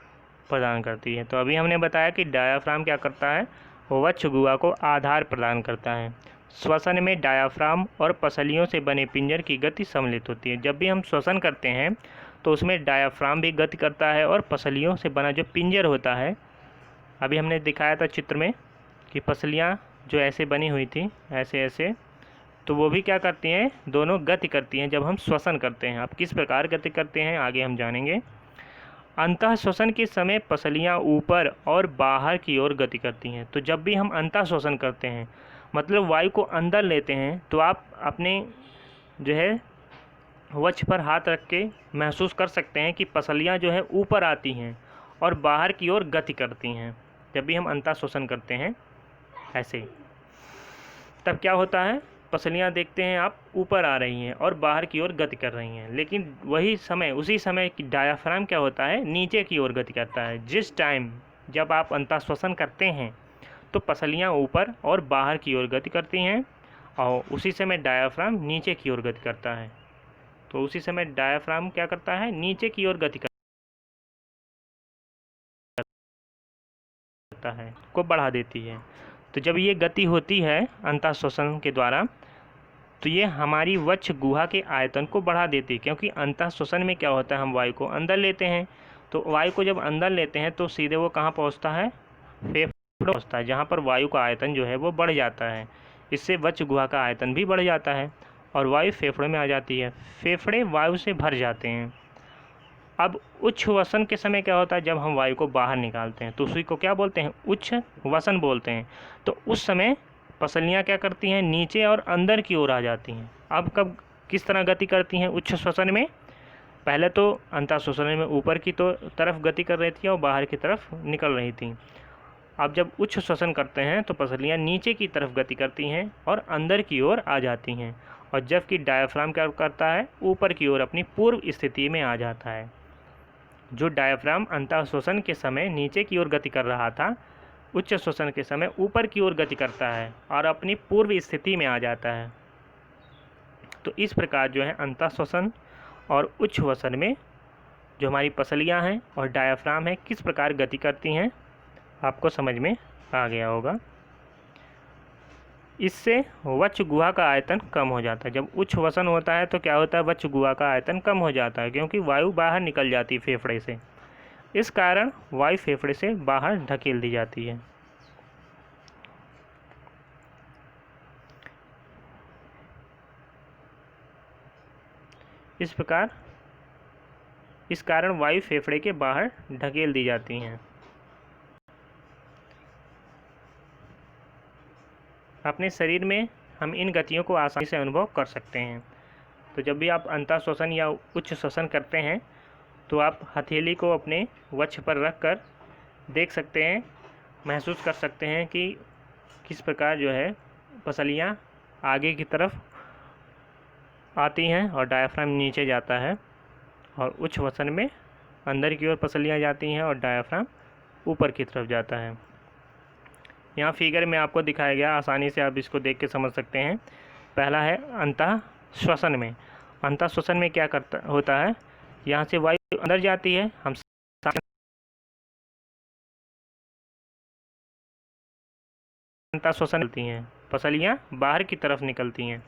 प्रदान करती है। तो अभी हमने बताया कि डायाफ्राम क्या करता है, वक्ष गुहा को आधार प्रदान करता है। श्वसन में डायाफ्राम और पसलियों से बने पिंजर की गति सम्मिलित होती है। जब भी हम श्वसन करते हैं तो उसमें डायाफ्राम भी गति करता है और पसलियों से बना जो पिंजर होता है, अभी हमने दिखाया था चित्र में कि पसलियाँ जो ऐसे बनी हुई थी ऐसे ऐसे, तो वो भी क्या करती हैं, दोनों गति करती हैं जब हम श्वसन करते हैं। अब किस प्रकार गति करते हैं आगे हम जानेंगे। अंतः श्वसन के समय पसलियाँ ऊपर और बाहर की ओर गति करती हैं। तो जब भी हम अंतः श्वसन करते हैं मतलब वायु को अंदर लेते हैं, तो आप अपने जो है वक्ष पर हाथ रख के महसूस कर सकते हैं कि पसलियाँ जो है ऊपर आती हैं और बाहर की ओर गति करती हैं। जब भी हम अंतः श्वसन करते हैं ऐसे, तब क्या होता है, पसलियाँ देखते हैं आप ऊपर आ रही हैं और बाहर की ओर गति कर रही हैं। लेकिन उसी समय डायाफ्राम क्या होता है, नीचे की ओर गति करता है। जिस टाइम जब आप अंतः श्वसन करते हैं तो पसलियाँ ऊपर और बाहर की ओर गति करती हैं और उसी समय डायाफ्राम नीचे की ओर गति करता है। तो उसी समय डायाफ्राम क्या करता है, नीचे की ओर गति करता है, को बढ़ा देती है। तो जब ये गति होती है अंतः श्वसन के द्वारा, तो ये हमारी वक्ष गुहा के आयतन को बढ़ा देती है। क्योंकि अंतः श्वसन में क्या होता है, हम वायु को अंदर लेते हैं, तो वायु को जब अंदर लेते हैं तो सीधे वो कहाँ पहुँचता है, फेफड़े पहुँचता है, जहाँ पर वायु का आयतन जो है वो बढ़ जाता है। इससे वक्ष गुहा का आयतन भी बढ़ जाता है और वायु फेफड़े में आ जाती है। फेफड़े वायु से भर जाते हैं। अब उच्च वसन के समय क्या होता है, जब हम वायु को बाहर निकालते हैं तो उसी को क्या बोलते हैं, उच्च वसन बोलते हैं। तो उस समय पसलियाँ क्या करती हैं, नीचे और अंदर की ओर आ जाती हैं। अब कब किस तरह गति करती हैं उच्च श्वसन में, पहले तो अंतः श्वसन में ऊपर की तरफ गति कर रही थी और बाहर की तरफ निकल रही थी। अब जब उच्च श्वसन करते हैं तो पसलियाँ नीचे की तरफ गति करती हैं और अंदर की ओर आ जाती हैं, और जबकि डायाफ्राम क्या करता है, ऊपर की ओर अपनी पूर्व स्थिति में आ जाता है। जो डायाफ्राम अंतः श्वसन के समय नीचे की ओर गति कर रहा था, उच्च श्वसन के समय ऊपर की ओर गति करता है और अपनी पूर्व स्थिति में आ जाता है। तो इस प्रकार जो है अंतः श्वसन और उच्च वसन में जो हमारी पसलियां हैं और डायाफ्राम है किस प्रकार गति करती हैं, आपको समझ में आ गया होगा। इससे वक्ष गुहा का आयतन कम हो जाता है। जब उच्च वसन होता है तो क्या होता है, वक्ष गुहा का आयतन कम हो जाता है, क्योंकि वायु बाहर निकल जाती है फेफड़े से। इस कारण वायु फेफड़े से बाहर ढकेल दी जाती है। इस कारण वायु फेफड़े के बाहर ढकेल दी जाती हैं। अपने शरीर में हम इन गतियों को आसानी से अनुभव कर सकते हैं। तो जब भी आप अंतः श्वसन या उच्च श्वसन करते हैं तो आप हथेली को अपने वक्ष पर रख कर देख सकते हैं, महसूस कर सकते हैं कि किस प्रकार जो है पसलियाँ आगे की तरफ आती हैं और डायाफ्राम नीचे जाता है, और उच्च वसन में अंदर की ओर पसलियाँ जाती हैं और डायाफ्राम ऊपर की तरफ जाता है। यहाँ फिगर में आपको दिखाया गया, आसानी से आप इसको देख के समझ सकते हैं। पहला है अंतः श्वसन में। अंतः श्वसन में क्या होता है, यहाँ से वायु अंदर जाती है, हम अंतः श्वसन निकलती हैं, पसलियाँ बाहर की तरफ निकलती हैं,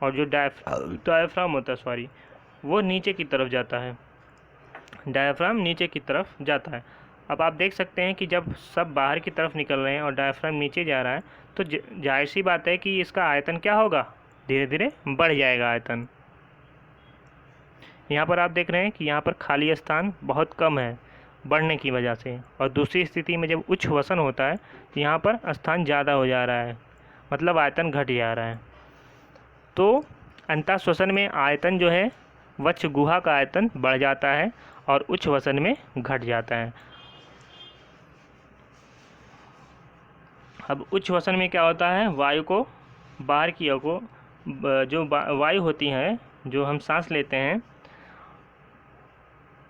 और जो डायाफ्राम होता है वो नीचे की तरफ जाता है। डायाफ्राम नीचे की तरफ जाता है। अब आप देख सकते हैं कि जब सब बाहर की तरफ निकल रहे हैं और डायाफ्राम नीचे जा रहा है तो जाहिर सी बात है कि इसका आयतन क्या होगा, धीरे धीरे बढ़ जाएगा आयतन। यहाँ पर आप देख रहे हैं कि यहाँ पर खाली स्थान बहुत कम है बढ़ने की वजह से, और दूसरी स्थिति में जब उच्च वसन होता है तो यहाँ पर स्थान ज़्यादा हो जा रहा है, मतलब आयतन घट जा रहा है। तो अंतः श्वसन में आयतन जो है वक्ष गुहा का आयतन बढ़ जाता है और उच्च वसन में घट जाता है। अब उच्च वसन में क्या होता है, वायु को बाहर की ओर को जो वायु होती है जो हम सांस लेते हैं,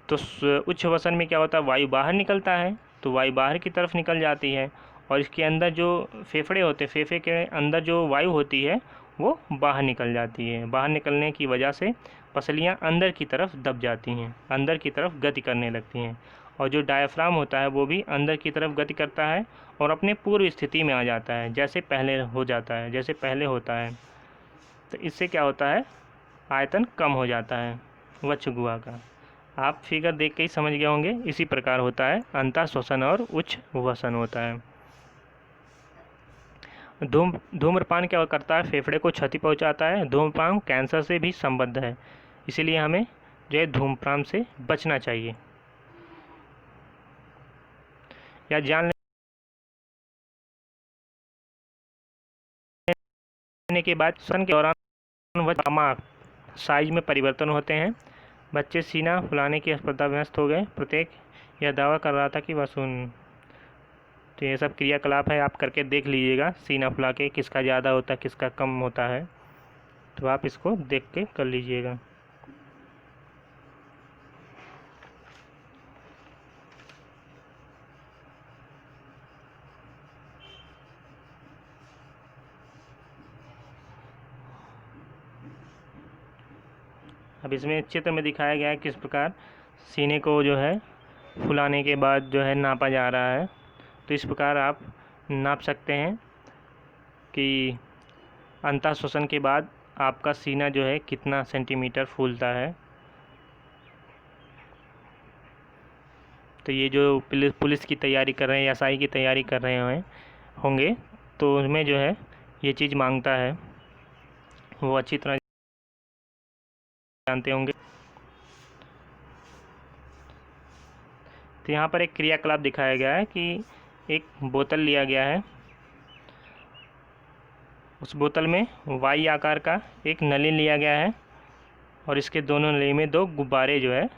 तो उच्च वसन में क्या होता है, वायु बाहर निकलता है, तो वायु बाहर की तरफ निकल जाती है, और इसके अंदर जो फेफड़े होते हैं, फेफड़े के अंदर जो वायु होती है वो बाहर निकल जाती है। बाहर निकलने की वजह से पसलियाँ अंदर की तरफ दब जाती हैं, अंदर की तरफ गति करने लगती हैं, और जो डायफ्राम होता है वो भी अंदर की तरफ गति करता है और अपने पूर्व स्थिति में आ जाता है, जैसे पहले हो जाता है, जैसे पहले होता है। तो इससे क्या होता है, आयतन कम हो जाता है वक्ष गुहा का। आप फिगर देख के ही समझ गए होंगे। इसी प्रकार होता है अंतः श्वसन और उच्च वसन होता है। धूम्रपान क्या करता है, फेफड़े को क्षति पहुंचाता है। धूम्रपान कैंसर से भी संबद्ध है, इसीलिए हमें जो है धूम्रपान से बचना चाहिए। या जान लेने के बाद श्वसन के दौरान साइज में परिवर्तन होते हैं। बच्चे सीना फुलाने की स्पर्धाव्यस्त हो गए। प्रत्येक यह दावा कर रहा था कि वह सुन। तो ये सब क्रियाकलाप है, आप करके देख लीजिएगा सीना फुला के, किसका ज़्यादा होता है किसका कम होता है, तो आप इसको देख के कर लीजिएगा। अब इसमें चित्र में दिखाया गया है किस प्रकार सीने को जो है फुलाने के बाद जो है नापा जा रहा है। तो इस प्रकार आप नाप सकते हैं कि अंतः श्वसन के बाद आपका सीना जो है कितना सेंटीमीटर फूलता है। तो ये जो पुलिस की तैयारी कर रहे हैं या एसआई की तैयारी कर रहे होंगे तो उसमें जो है ये चीज़ मांगता है, वो अच्छी तरह जानते होंगे। तो यहाँ पर एक क्रियाकलाप दिखाया गया है कि एक बोतल लिया गया है, उस बोतल में वाई आकार का एक नली लिया गया है और इसके दोनों नली में दो गुब्बारे जो है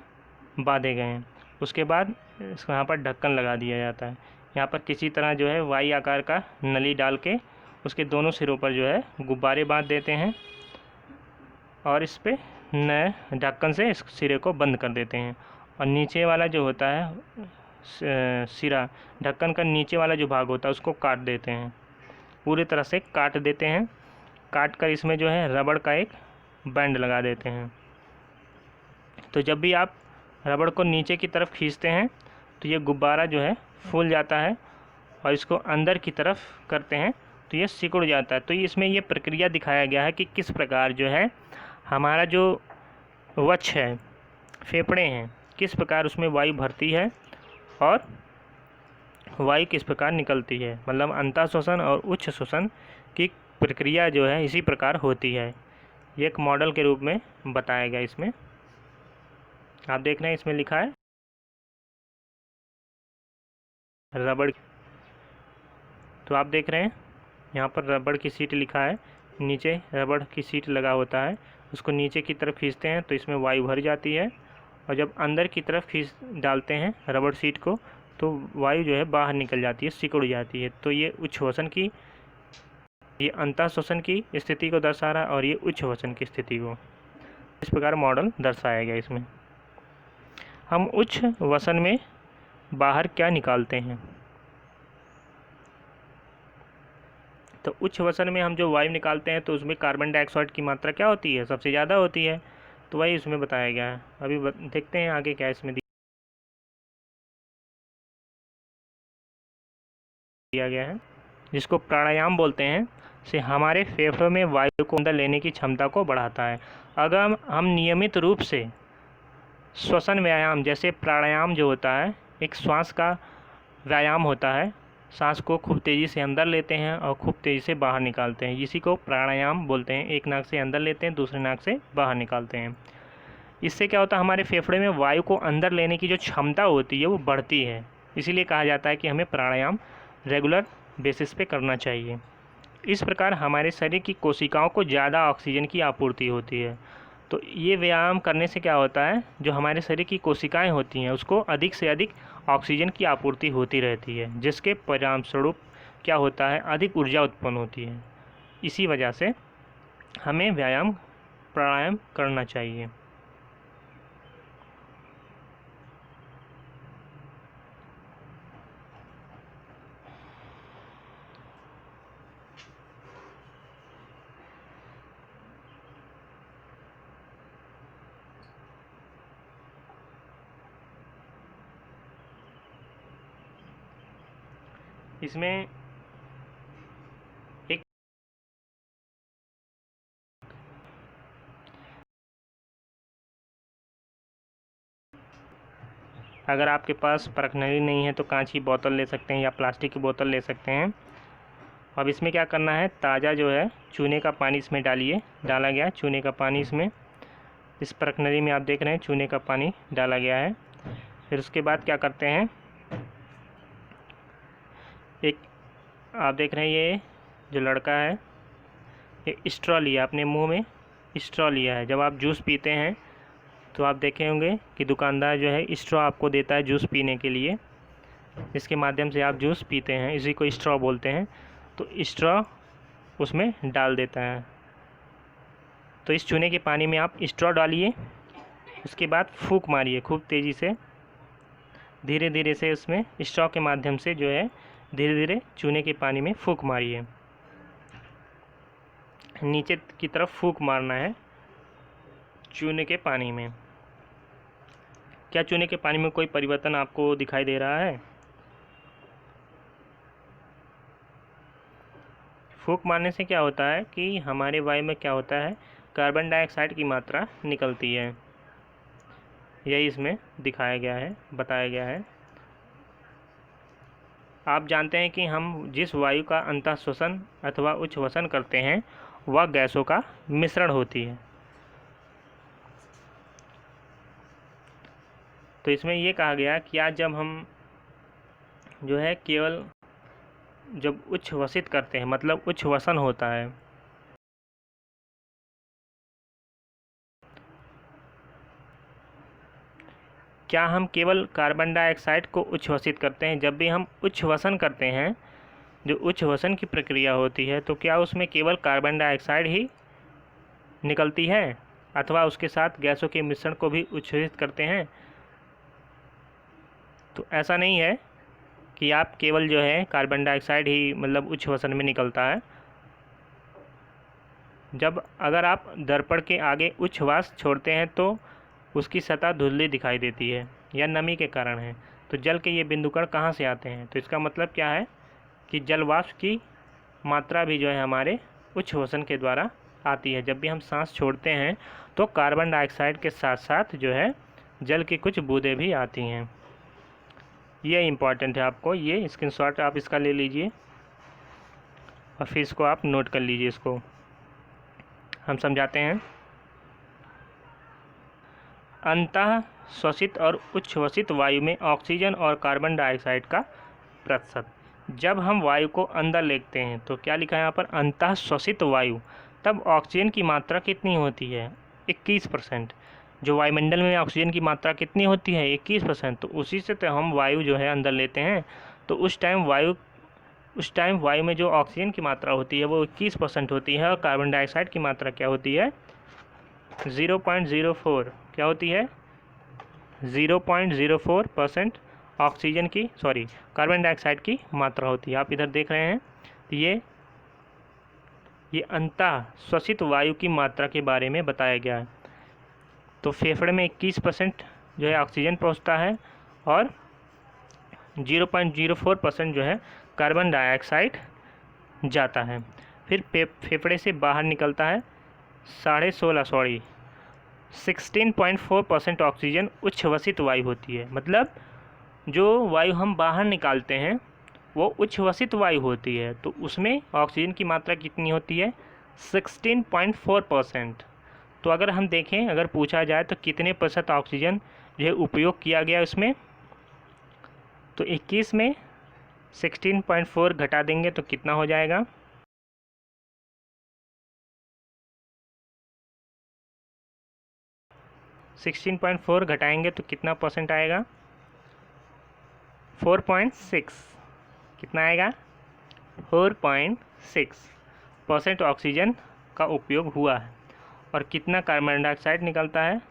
बांधे गए हैं। उसके बाद इसको यहाँ पर ढक्कन लगा दिया जाता है। यहाँ पर किसी तरह जो है वाई आकार का नली डाल के उसके दोनों सिरों पर जो है गुब्बारे बांध देते हैं और इस पे नए ढक्कन से इस सिरे को बंद कर देते हैं। और नीचे वाला जो होता है सिरा, ढक्कन का नीचे वाला जो भाग होता है उसको काट देते हैं, पूरी तरह से काट देते हैं। काट कर इसमें जो है रबड़ का एक बैंड लगा देते हैं। तो जब भी आप रबड़ को नीचे की तरफ खींचते हैं तो ये गुब्बारा जो है फूल जाता है और इसको अंदर की तरफ करते हैं तो ये सिकुड़ जाता है। तो इसमें ये प्रक्रिया दिखाया गया है कि किस प्रकार जो है हमारा जो वक्ष है, फेफड़े हैं, किस प्रकार उसमें वायु भरती है और वायु किस प्रकार निकलती है। मतलब अंतः श्वसन और उच्च श्वसन की प्रक्रिया जो है इसी प्रकार होती है। ये एक मॉडल के रूप में बताया गया। इसमें आप देख रहे हैं इसमें लिखा है रबड़। तो आप देख रहे हैं यहाँ पर रबड़ की सीट लिखा है, नीचे रबड़ की सीट लगा होता है, उसको नीचे की तरफ खींचते हैं तो इसमें वायु भर जाती है और जब अंदर की तरफ खींच डालते हैं रबड़ सीट को तो वायु जो है बाहर निकल जाती है, सिकुड़ जाती है। तो ये उच्च श्वसन की, ये अंतः श्वसन की स्थिति को दर्शा रहा है और ये उच्च श्वसन की स्थिति को, इस प्रकार मॉडल दर्शाया गया। इसमें हम उच्च वसन में बाहर क्या निकालते हैं, तो उच्च वसन में हम जो वायु निकालते हैं तो उसमें कार्बन डाइऑक्साइड की मात्रा क्या होती है, सबसे ज़्यादा होती है। तो वही इसमें बताया गया है। अभी देखते हैं आगे क्या इसमें दिया गया है, जिसको प्राणायाम बोलते हैं, से हमारे फेफड़ों में वायु को अंदर लेने की क्षमता को बढ़ाता है। अगर हम नियमित रूप से श्वसन व्यायाम जैसे प्राणायाम जो होता है एक श्वास का व्यायाम होता है, सांस को खूब तेज़ी से अंदर लेते हैं और खूब तेज़ी से बाहर निकालते हैं, इसी को प्राणायाम बोलते हैं। एक नाक से अंदर लेते हैं, दूसरे नाक से बाहर निकालते हैं। इससे क्या होता है, हमारे फेफड़े में वायु को अंदर लेने की जो क्षमता होती है वो बढ़ती है। इसीलिए कहा जाता है कि हमें प्राणायाम रेगुलर बेसिस पे करना चाहिए। इस प्रकार हमारे शरीर की कोशिकाओं को ज़्यादा ऑक्सीजन की आपूर्ति होती है। तो ये व्यायाम करने से क्या होता है, जो हमारे शरीर की कोशिकाएं होती हैं उसको अधिक से अधिक ऑक्सीजन की आपूर्ति होती रहती है, जिसके परिणाम स्वरूप क्या होता है, अधिक ऊर्जा उत्पन्न होती है। इसी वजह से हमें व्यायाम प्राणायाम करना चाहिए। इसमें एक अगर आपके पास परखनली नहीं है तो कांच की बोतल ले सकते हैं या प्लास्टिक की बोतल ले सकते हैं। अब इसमें क्या करना है, ताज़ा जो है चूने का पानी इसमें डालिए। डाला गया चूने का पानी इसमें, इस परखनली में आप देख रहे हैं चूने का पानी डाला गया है। फिर उसके बाद क्या करते हैं, एक आप देख रहे हैं ये जो लड़का है ये स्ट्रॉ लिया, अपने मुंह में स्ट्रॉ लिया है। जब आप जूस पीते हैं तो आप देखे होंगे कि दुकानदार जो है स्ट्रॉ आपको देता है जूस पीने के लिए, इसके माध्यम से आप जूस पीते हैं, इसी को स्ट्रॉ बोलते हैं। तो स्ट्रॉ उसमें डाल देता है। तो इस चूने के पानी में आप स्ट्रॉ डालिए, उसके बाद फूंक मारिए खूब तेज़ी से, धीरे धीरे से उसमें स्ट्रॉ के माध्यम से जो है धीरे धीरे चूने के पानी में फूंक मारिए। नीचे की तरफ फूंक मारना है चूने के पानी में। क्या चूने के पानी में कोई परिवर्तन आपको दिखाई दे रहा है? फूंक मारने से क्या होता है कि हमारे वायु में क्या होता है, कार्बन डाइऑक्साइड की मात्रा निकलती है। यही इसमें दिखाया गया है, बताया गया है। आप जानते हैं कि हम जिस वायु का अंतःश्वसन अथवा उच्छ्वसन करते हैं वह गैसों का मिश्रण होती है। तो इसमें ये कहा गया कि आज जब हम जो है केवल जब उच्छ्वसित करते हैं, मतलब उच्छ्वसन होता है, क्या हम केवल कार्बन डाइऑक्साइड को उच्छ्वसित करते हैं? जब भी हम उच्छ्वसन करते हैं, जो उच्छ्वसन की प्रक्रिया होती है, तो क्या उसमें केवल कार्बन डाइऑक्साइड ही निकलती है अथवा उसके साथ गैसों के मिश्रण को भी उच्छ्वसित करते हैं? तो ऐसा नहीं है कि आप केवल जो है कार्बन डाइऑक्साइड ही मतलब उच्छ्वसन में निकलता है। जब अगर आप दर्पण के आगे उच्छ्वास छोड़ते हैं तो उसकी सतह धुंधली दिखाई देती है, या नमी के कारण है। तो जल के ये बिंदुकण कहाँ से आते हैं? तो इसका मतलब क्या है कि जल वाष्प की मात्रा भी जो है हमारे उच्छ्वसन के द्वारा आती है। जब भी हम सांस छोड़ते हैं तो कार्बन डाइऑक्साइड के साथ साथ जो है जल की कुछ बूंदें भी आती हैं। ये इम्पॉर्टेंट है, आपको ये स्क्रीनशॉट आप इसका ले लीजिए और फिर इसको आप नोट कर लीजिए। इसको हम समझाते हैं। अंतः श्वसित और उच्छ्वसित वायु में ऑक्सीजन और कार्बन डाइऑक्साइड का प्रतिशत। जब हम वायु को अंदर लेते हैं तो क्या लिखा है यहाँ पर, अंतः श्वसित वायु, तब ऑक्सीजन की मात्रा कितनी होती है? 21%। जो वायुमंडल में ऑक्सीजन की मात्रा कितनी होती है? 21%। तो उसी से तो हम वायु जो है अंदर लेते हैं, तो उस टाइम वायु में जो ऑक्सीजन की मात्रा होती है वो 21% होती है, और कार्बन डाइऑक्साइड की मात्रा क्या होती है? 0.04। क्या होती है? 0.04% ऑक्सीजन की कार्बन डाइऑक्साइड की मात्रा होती है। आप इधर देख रहे हैं, तो ये अंतः श्वसित वायु की मात्रा के बारे में बताया गया है। तो फेफड़े में 21% जो है ऑक्सीजन पहुंचता है और 0.04% जो है कार्बन डाइऑक्साइड जाता है। फिर फेफड़े से बाहर निकलता है 16.4% ऑक्सीजन उच्छ्वसित वायु होती है। मतलब जो वायु हम बाहर निकालते हैं वो उच्छ्वसित वायु होती है, तो उसमें ऑक्सीजन की मात्रा कितनी होती है? 16.4%। तो अगर हम देखें, अगर पूछा जाए तो कितने प्रतिशत ऑक्सीजन जो है उपयोग किया गया उसमें, तो 21 में 16.4 घटा देंगे तो कितना हो जाएगा? 16.4 घटाएंगे तो कितना परसेंट आएगा? 4.6। कितना आएगा? 4.6% ऑक्सीजन का उपयोग हुआ है। और कितना कार्बन डाइऑक्साइड निकलता है,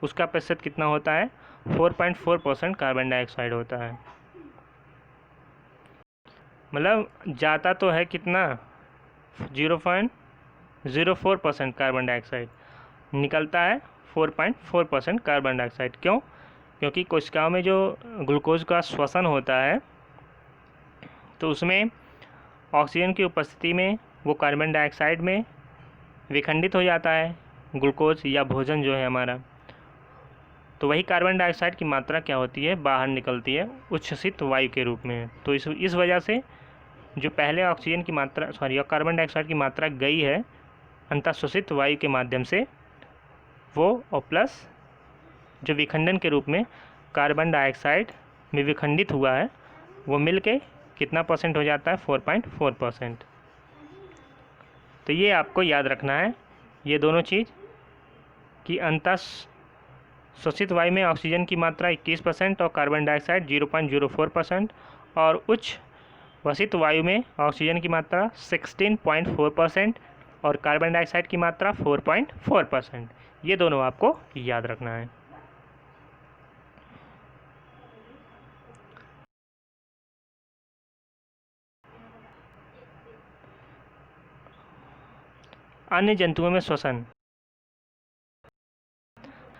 उसका प्रतिशत कितना होता है? 4.4% कार्बन डाइऑक्साइड होता है। मतलब जाता तो है कितना? 0.04% कार्बन डाइऑक्साइड, निकलता है 4.4% कार्बन डाइऑक्साइड। क्यों? क्योंकि कोशिकाओं में जो ग्लूकोज का श्वसन होता है तो उसमें ऑक्सीजन की उपस्थिति में वो कार्बन डाइऑक्साइड में विखंडित हो जाता है, ग्लूकोज या भोजन जो है हमारा। तो वही कार्बन डाइऑक्साइड की मात्रा क्या होती है, बाहर निकलती है उच्छ्वसित वायु के रूप में। तो इस वजह से जो पहले ऑक्सीजन की मात्रा कार्बन डाइऑक्साइड की मात्रा गई है अंतःश्वसित वायु के माध्यम से, वो और प्लस जो विखंडन के रूप में कार्बन डाइऑक्साइड में विखंडित हुआ है वो मिल के कितना परसेंट हो जाता है, 4.4%। तो ये आपको याद रखना है, ये दोनों चीज़ कि अंतःश्वसित वायु में ऑक्सीजन की मात्रा 21% और कार्बन डाइऑक्साइड 0.04%, और उच्च वसित वायु में ऑक्सीजन की मात्रा 16.4% और कार्बन डाइऑक्साइड की मात्रा 4.4%। ये दोनों आपको याद रखना है। अन्य जंतुओं में श्वसन,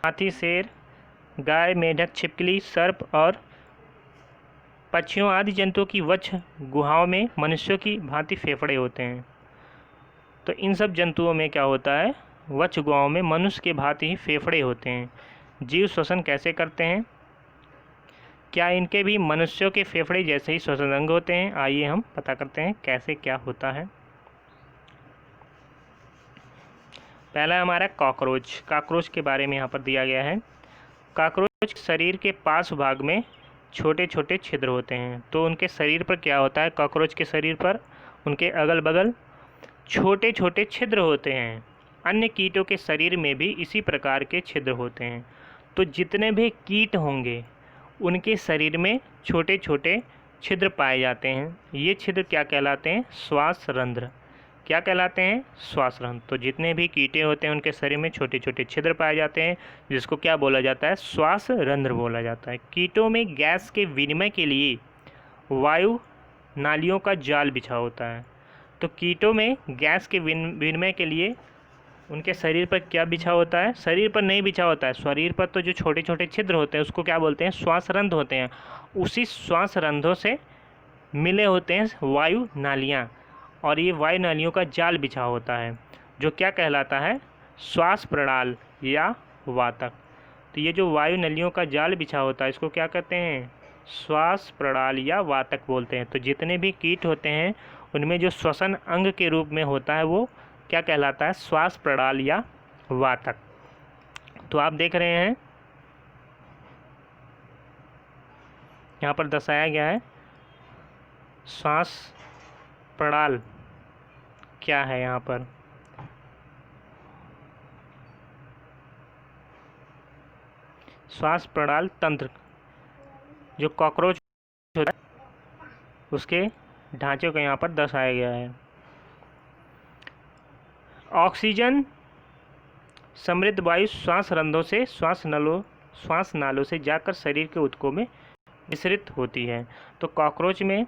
हाथी, शेर, गाय, मेढक, छिपकली, सर्प और पक्षियों आदि जंतुओं की वक्ष गुहाओं में मनुष्यों की भांति फेफड़े होते हैं। तो इन सब जंतुओं में क्या होता है, वक्ष गुहाओं में मनुष्य के भांति ही फेफड़े होते हैं। जीव श्वसन कैसे करते हैं, क्या इनके भी मनुष्यों के फेफड़े जैसे ही श्वसन अंग होते हैं? आइए हम पता करते हैं कैसे क्या होता है। पहला हमारा कॉकरोच के बारे में यहाँ पर दिया गया है। कॉकरोच शरीर के पार्श्व भाग में छोटे छोटे छिद्र होते हैं। तो उनके शरीर पर क्या होता है, कॉकरोच के शरीर पर उनके अगल बगल छोटे छोटे छिद्र होते हैं। अन्य कीटों के शरीर में भी इसी प्रकार के छिद्र होते हैं। तो जितने भी कीट होंगे उनके शरीर में छोटे छोटे छिद्र पाए जाते हैं। ये छिद्र क्या कहलाते हैं, श्वास रंध्र। क्या कहलाते हैं, श्वास रंध्र। तो जितने भी कीटे होते हैं उनके शरीर में छोटे छोटे छिद्र पाए जाते हैं, जिसको क्या बोला जाता है, श्वास रंध्र बोला जाता है। कीटों में गैस के विनिमय के लिए वायु नालियों का जाल बिछा होता है। तो कीटों में गैस के विनिमय के लिए उनके शरीर पर क्या बिछा होता है, शरीर पर नहीं बिछा होता है, शरीर पर तो जो छोटे छोटे छिद्र होते हैं उसको क्या बोलते हैं, श्वास रंध्र होते हैं। उसी श्वास रंध्रों से मिले होते हैं वायु नालियाँ, और ये वायु नालियों का जाल बिछा होता है जो क्या कहलाता है, श्वास प्रणाल या वातक। तो ये जो वायु नलियों का जाल बिछा होता है इसको क्या कहते हैं, श्वास प्रणाल या वातक बोलते हैं। तो जितने भी कीट होते हैं उनमें जो श्वसन अंग के रूप में होता है वो क्या कहलाता है, श्वास प्रणाल या वातक। तो आप देख रहे हैं यहाँ पर दर्शाया गया है श्वास प्रणाल क्या है। यहाँ पर श्वास प्रणाल तंत्र जो कॉकरोच होता है उसके ढांचे को यहाँ पर दर्शाया गया है। ऑक्सीजन समृद्ध वायु श्वास रंध्रों से श्वास नालों से जाकर शरीर के ऊतकों में विसरित होती है। तो कॉकरोच में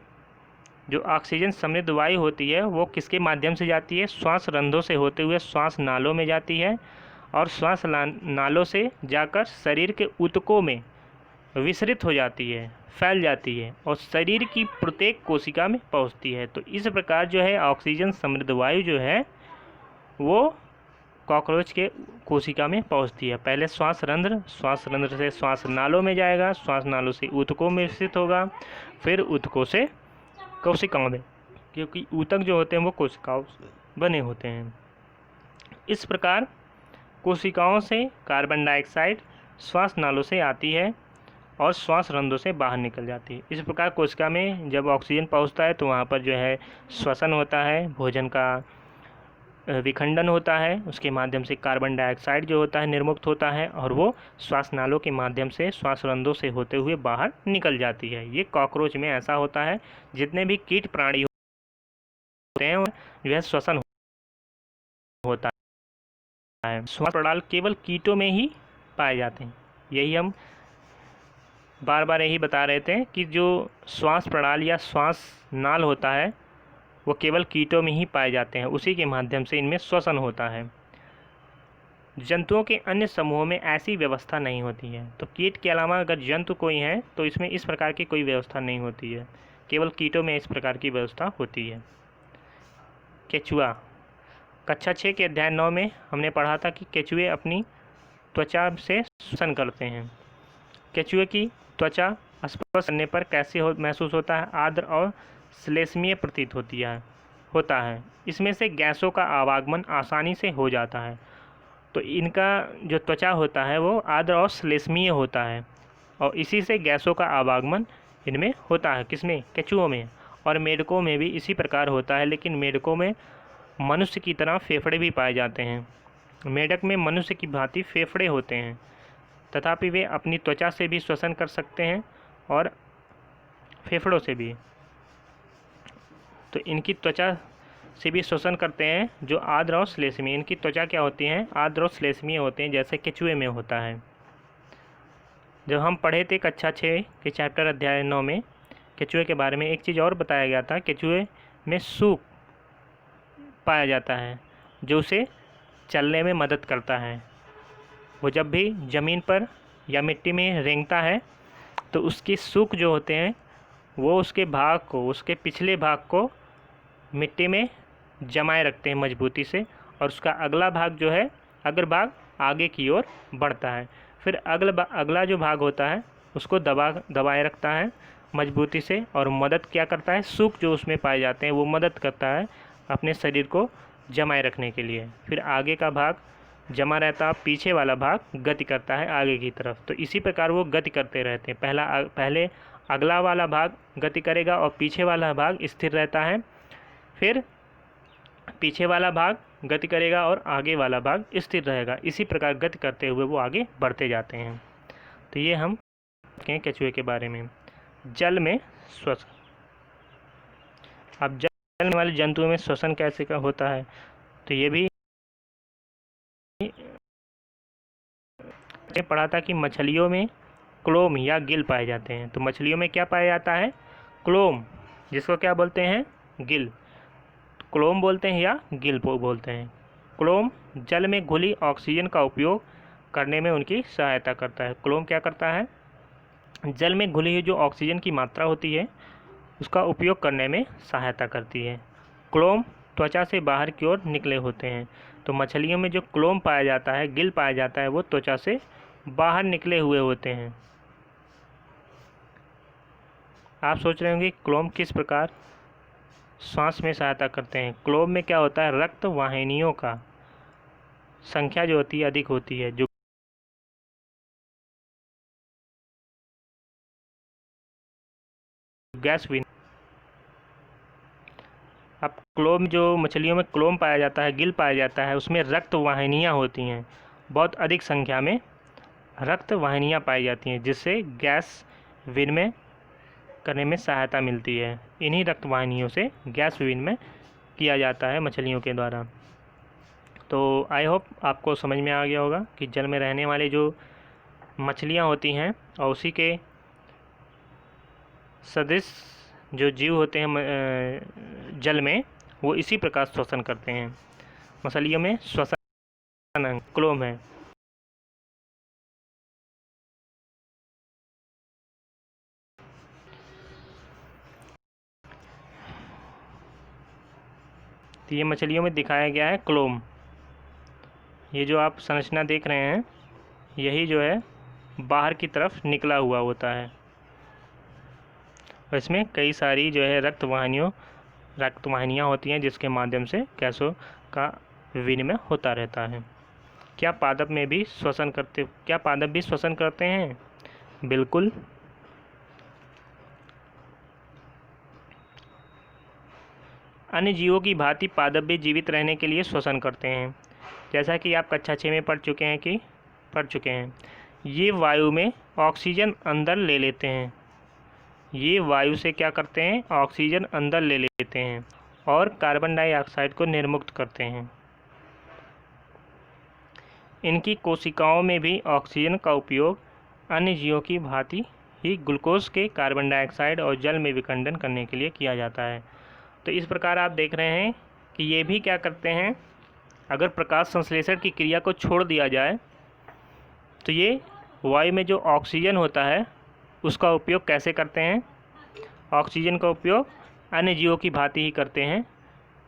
जो ऑक्सीजन समृद्ध वायु होती है वो किसके माध्यम से जाती है, श्वास रंध्रों से होते हुए श्वास नालों में जाती है, और श्वास नालों से जाकर शरीर के ऊतकों में विसरित हो जाती है, फैल जाती है और शरीर की प्रत्येक कोशिका में पहुंचती है। तो इस प्रकार जो है ऑक्सीजन समृद्ध वायु जो है वो कॉकरोच के कोशिका में पहुंचती है। पहले श्वास रंध्र से श्वास नालों में जाएगा, श्वास नालों से ऊतकों में विसरित होगा, फिर ऊतकों से कोशिकाओं में, क्योंकि ऊतक जो होते हैं वो कोशिकाओं बने होते हैं। इस प्रकार कोशिकाओं से कार्बन डाइऑक्साइड श्वास नालों से आती है और श्वास रंध्रों से बाहर निकल जाती है। इस प्रकार कोशिका में जब ऑक्सीजन पहुंचता है तो वहाँ पर जो है श्वसन होता है, भोजन का विखंडन होता है, उसके माध्यम से कार्बन डाइऑक्साइड जो होता है निर्मुक्त होता है और वो श्वास नालों के माध्यम से श्वास रंध्रों से होते हुए बाहर निकल जाती है। ये कॉकरोच में ऐसा होता है। जितने भी कीट प्राणी होते हैं जो है श्वसन होता है। श्वास प्रणाल केवल कीटों में ही पाए जाते हैं। यही हम बार बार यही बता रहे थे कि जो श्वास प्रणाल या श्वास नाल होता है वो केवल कीटों में ही पाए जाते हैं, उसी के माध्यम से इनमें श्वसन होता है। जंतुओं के अन्य समूहों में ऐसी व्यवस्था नहीं होती है। तो कीट के अलावा अगर जंतु कोई है तो इसमें इस प्रकार की कोई व्यवस्था नहीं होती है। केवल कीटों में इस प्रकार की व्यवस्था होती है। केचुआ, कक्षा 6 के अध्याय 9 में हमने पढ़ा था कि केचुए अपनी त्वचा से श्वसन करते हैं। केचुए की त्वचा स्पर्श करने पर कैसे महसूस होता है? आर्द्र और श्लेष्मीय प्रतीत होता है। इसमें से गैसों का आवागमन आसानी से हो जाता है। तो इनका जो त्वचा होता है वो आर्द्र और श्लेष्मीय होता है और इसी से गैसों का आवागमन इनमें होता है। किसमें? केचुओं में। और मेढकों में भी इसी प्रकार होता है, लेकिन मेढकों में मनुष्य की तरह फेफड़े भी पाए जाते हैं। मेढक में मनुष्य की भांति फेफड़े होते हैं, तथापि वे अपनी त्वचा से भी श्वसन कर सकते हैं और फेफड़ों से भी। तो इनकी त्वचा से भी श्वसन करते हैं जो आर्द्र और श्लेष्मीय। इनकी त्वचा क्या होती है? आर्द्र और श्लेष्मीय होते हैं, जैसे केचुए में होता है। जब हम पढ़े थे कक्षा 6 के चैप्टर अध्याय 9 में केचुए के बारे में, एक चीज़ और बताया गया था। केचुए में सूप पाया जाता है जो उसे चलने में मदद करता है। वो जब भी ज़मीन पर या मिट्टी में रेंगता है तो उसकी सूक जो होते हैं वो उसके पिछले भाग को मिट्टी में जमाए रखते हैं मजबूती से, और उसका अगला भाग जो है अग्रभाग आगे की ओर बढ़ता है। फिर अगला जो भाग होता है उसको दबाए रखता है मजबूती से, और मदद क्या करता है? सूक जो उसमें पाए जाते हैं वो मदद करता है अपने शरीर को जमाए रखने के लिए। फिर आगे का भाग जमा रहता है, पीछे वाला भाग गति करता है आगे की तरफ। तो इसी प्रकार वो गति करते रहते हैं। पहले अगला वाला भाग गति करेगा और पीछे वाला भाग स्थिर रहता है। फिर पीछे वाला भाग गति करेगा और आगे वाला भाग स्थिर रहेगा। इसी प्रकार गति करते हुए वो आगे बढ़ते जाते हैं। तो ये हम कहें केचुए के बारे में। जल में श्वसन। अब जल में वाले जंतुओं में श्वसन कैसे का होता है? तो ये भी पढ़ा था कि मछलियों में क्लोम या गिल पाए जाते हैं। तो मछलियों में क्या पाया जाता है? क्लोम, जिसको क्या बोलते हैं? गिल। क्लोम बोलते हैं या गिल बोलते हैं। क्लोम जल में घुली ऑक्सीजन का उपयोग करने में उनकी सहायता करता है। क्लोम क्या करता है? जल में घुली हुई जो ऑक्सीजन की मात्रा होती है उसका उपयोग करने में सहायता करती है। क्लोम त्वचा से बाहर की ओर निकले होते हैं। तो मछलियों में जो क्लोम पाया जाता है, गिल पाया जाता है, वो त्वचा से बाहर निकले हुए होते हैं। आप सोच रहे होंगे क्लोम किस प्रकार सांस में सहायता करते हैं। क्लोम में क्या होता है? रक्त वाहिनियों का संख्या जो होती है अधिक होती है, जो गैस विन। अब क्लोम जो मछलियों में क्लोम पाया जाता है, गिल पाया जाता है, उसमें रक्त वाहिनियाँ होती हैं। बहुत अधिक संख्या में रक्त वाहिनियाँ पाई जाती हैं, जिससे गैस विनिमय करने में सहायता मिलती है। इन्हीं रक्त वाहिनियों से गैस विनिमय किया जाता है मछलियों के द्वारा। तो आई होप आपको समझ में आ गया होगा कि जल में रहने वाले जो मछलियाँ होती हैं और उसी के सदृश जो जीव होते हैं जल में, वो इसी प्रकार श्वसन करते हैं। मछलियों में श्वसन क्लोम है। तो ये मछलियों में दिखाया गया है क्लोम। ये जो आप संरचना देख रहे हैं यही जो है बाहर की तरफ निकला हुआ होता है। और इसमें कई सारी जो है रक्त वाहिनियाँ होती हैं, जिसके माध्यम से गैसों का विनिमय होता रहता है। क्या पादप भी श्वसन करते हैं? बिल्कुल। अन्य जीवों की भांति पादप भी जीवित रहने के लिए श्वसन करते हैं। जैसा कि आप कक्षा 6 में पढ़ चुके हैं। ये वायु में ऑक्सीजन अंदर ले लेते हैं। ये वायु से क्या करते हैं? ऑक्सीजन अंदर ले लेते हैं और कार्बन डाइऑक्साइड को निर्मुक्त करते हैं। इनकी कोशिकाओं में भी ऑक्सीजन का उपयोग अन्य जीवों की भांति ही ग्लूकोज के कार्बन डाइऑक्साइड और जल में विखंडन करने के लिए किया जाता है। तो इस प्रकार आप देख रहे हैं कि ये भी क्या करते हैं? अगर प्रकाश संश्लेषण की क्रिया को छोड़ दिया जाए तो ये वायु में जो ऑक्सीजन होता है उसका उपयोग कैसे करते हैं? ऑक्सीजन का उपयोग अन्य जीवों की भांति ही करते हैं।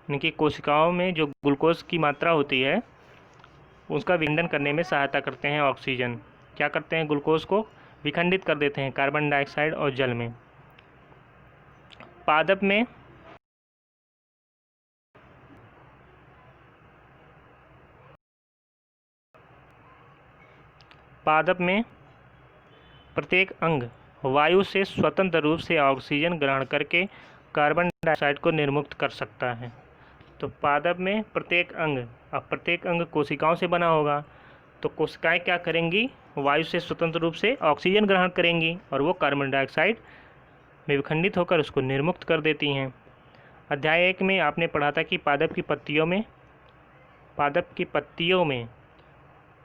इनकी कोशिकाओं में जो ग्लूकोज की मात्रा होती है उसका विखंडन करने में सहायता करते हैं ऑक्सीजन। क्या करते हैं, ग्लूकोज को विखंडित कर देते हैं कार्बन डाइऑक्साइड और जल में। पादप में प्रत्येक अंग वायु से स्वतंत्र रूप से ऑक्सीजन ग्रहण करके कार्बन डाइऑक्साइड को निर्मुक्त कर सकता है। तो पादप में प्रत्येक अंग, अब प्रत्येक अंग कोशिकाओं से बना होगा, तो कोशिकाएं क्या करेंगी, वायु से स्वतंत्र रूप से ऑक्सीजन ग्रहण करेंगी और वो कार्बन डाइऑक्साइड में विखंडित होकर उसको निर्मुक्त कर देती हैं। अध्याय 1 में आपने पढ़ा था कि पादप की पत्तियों में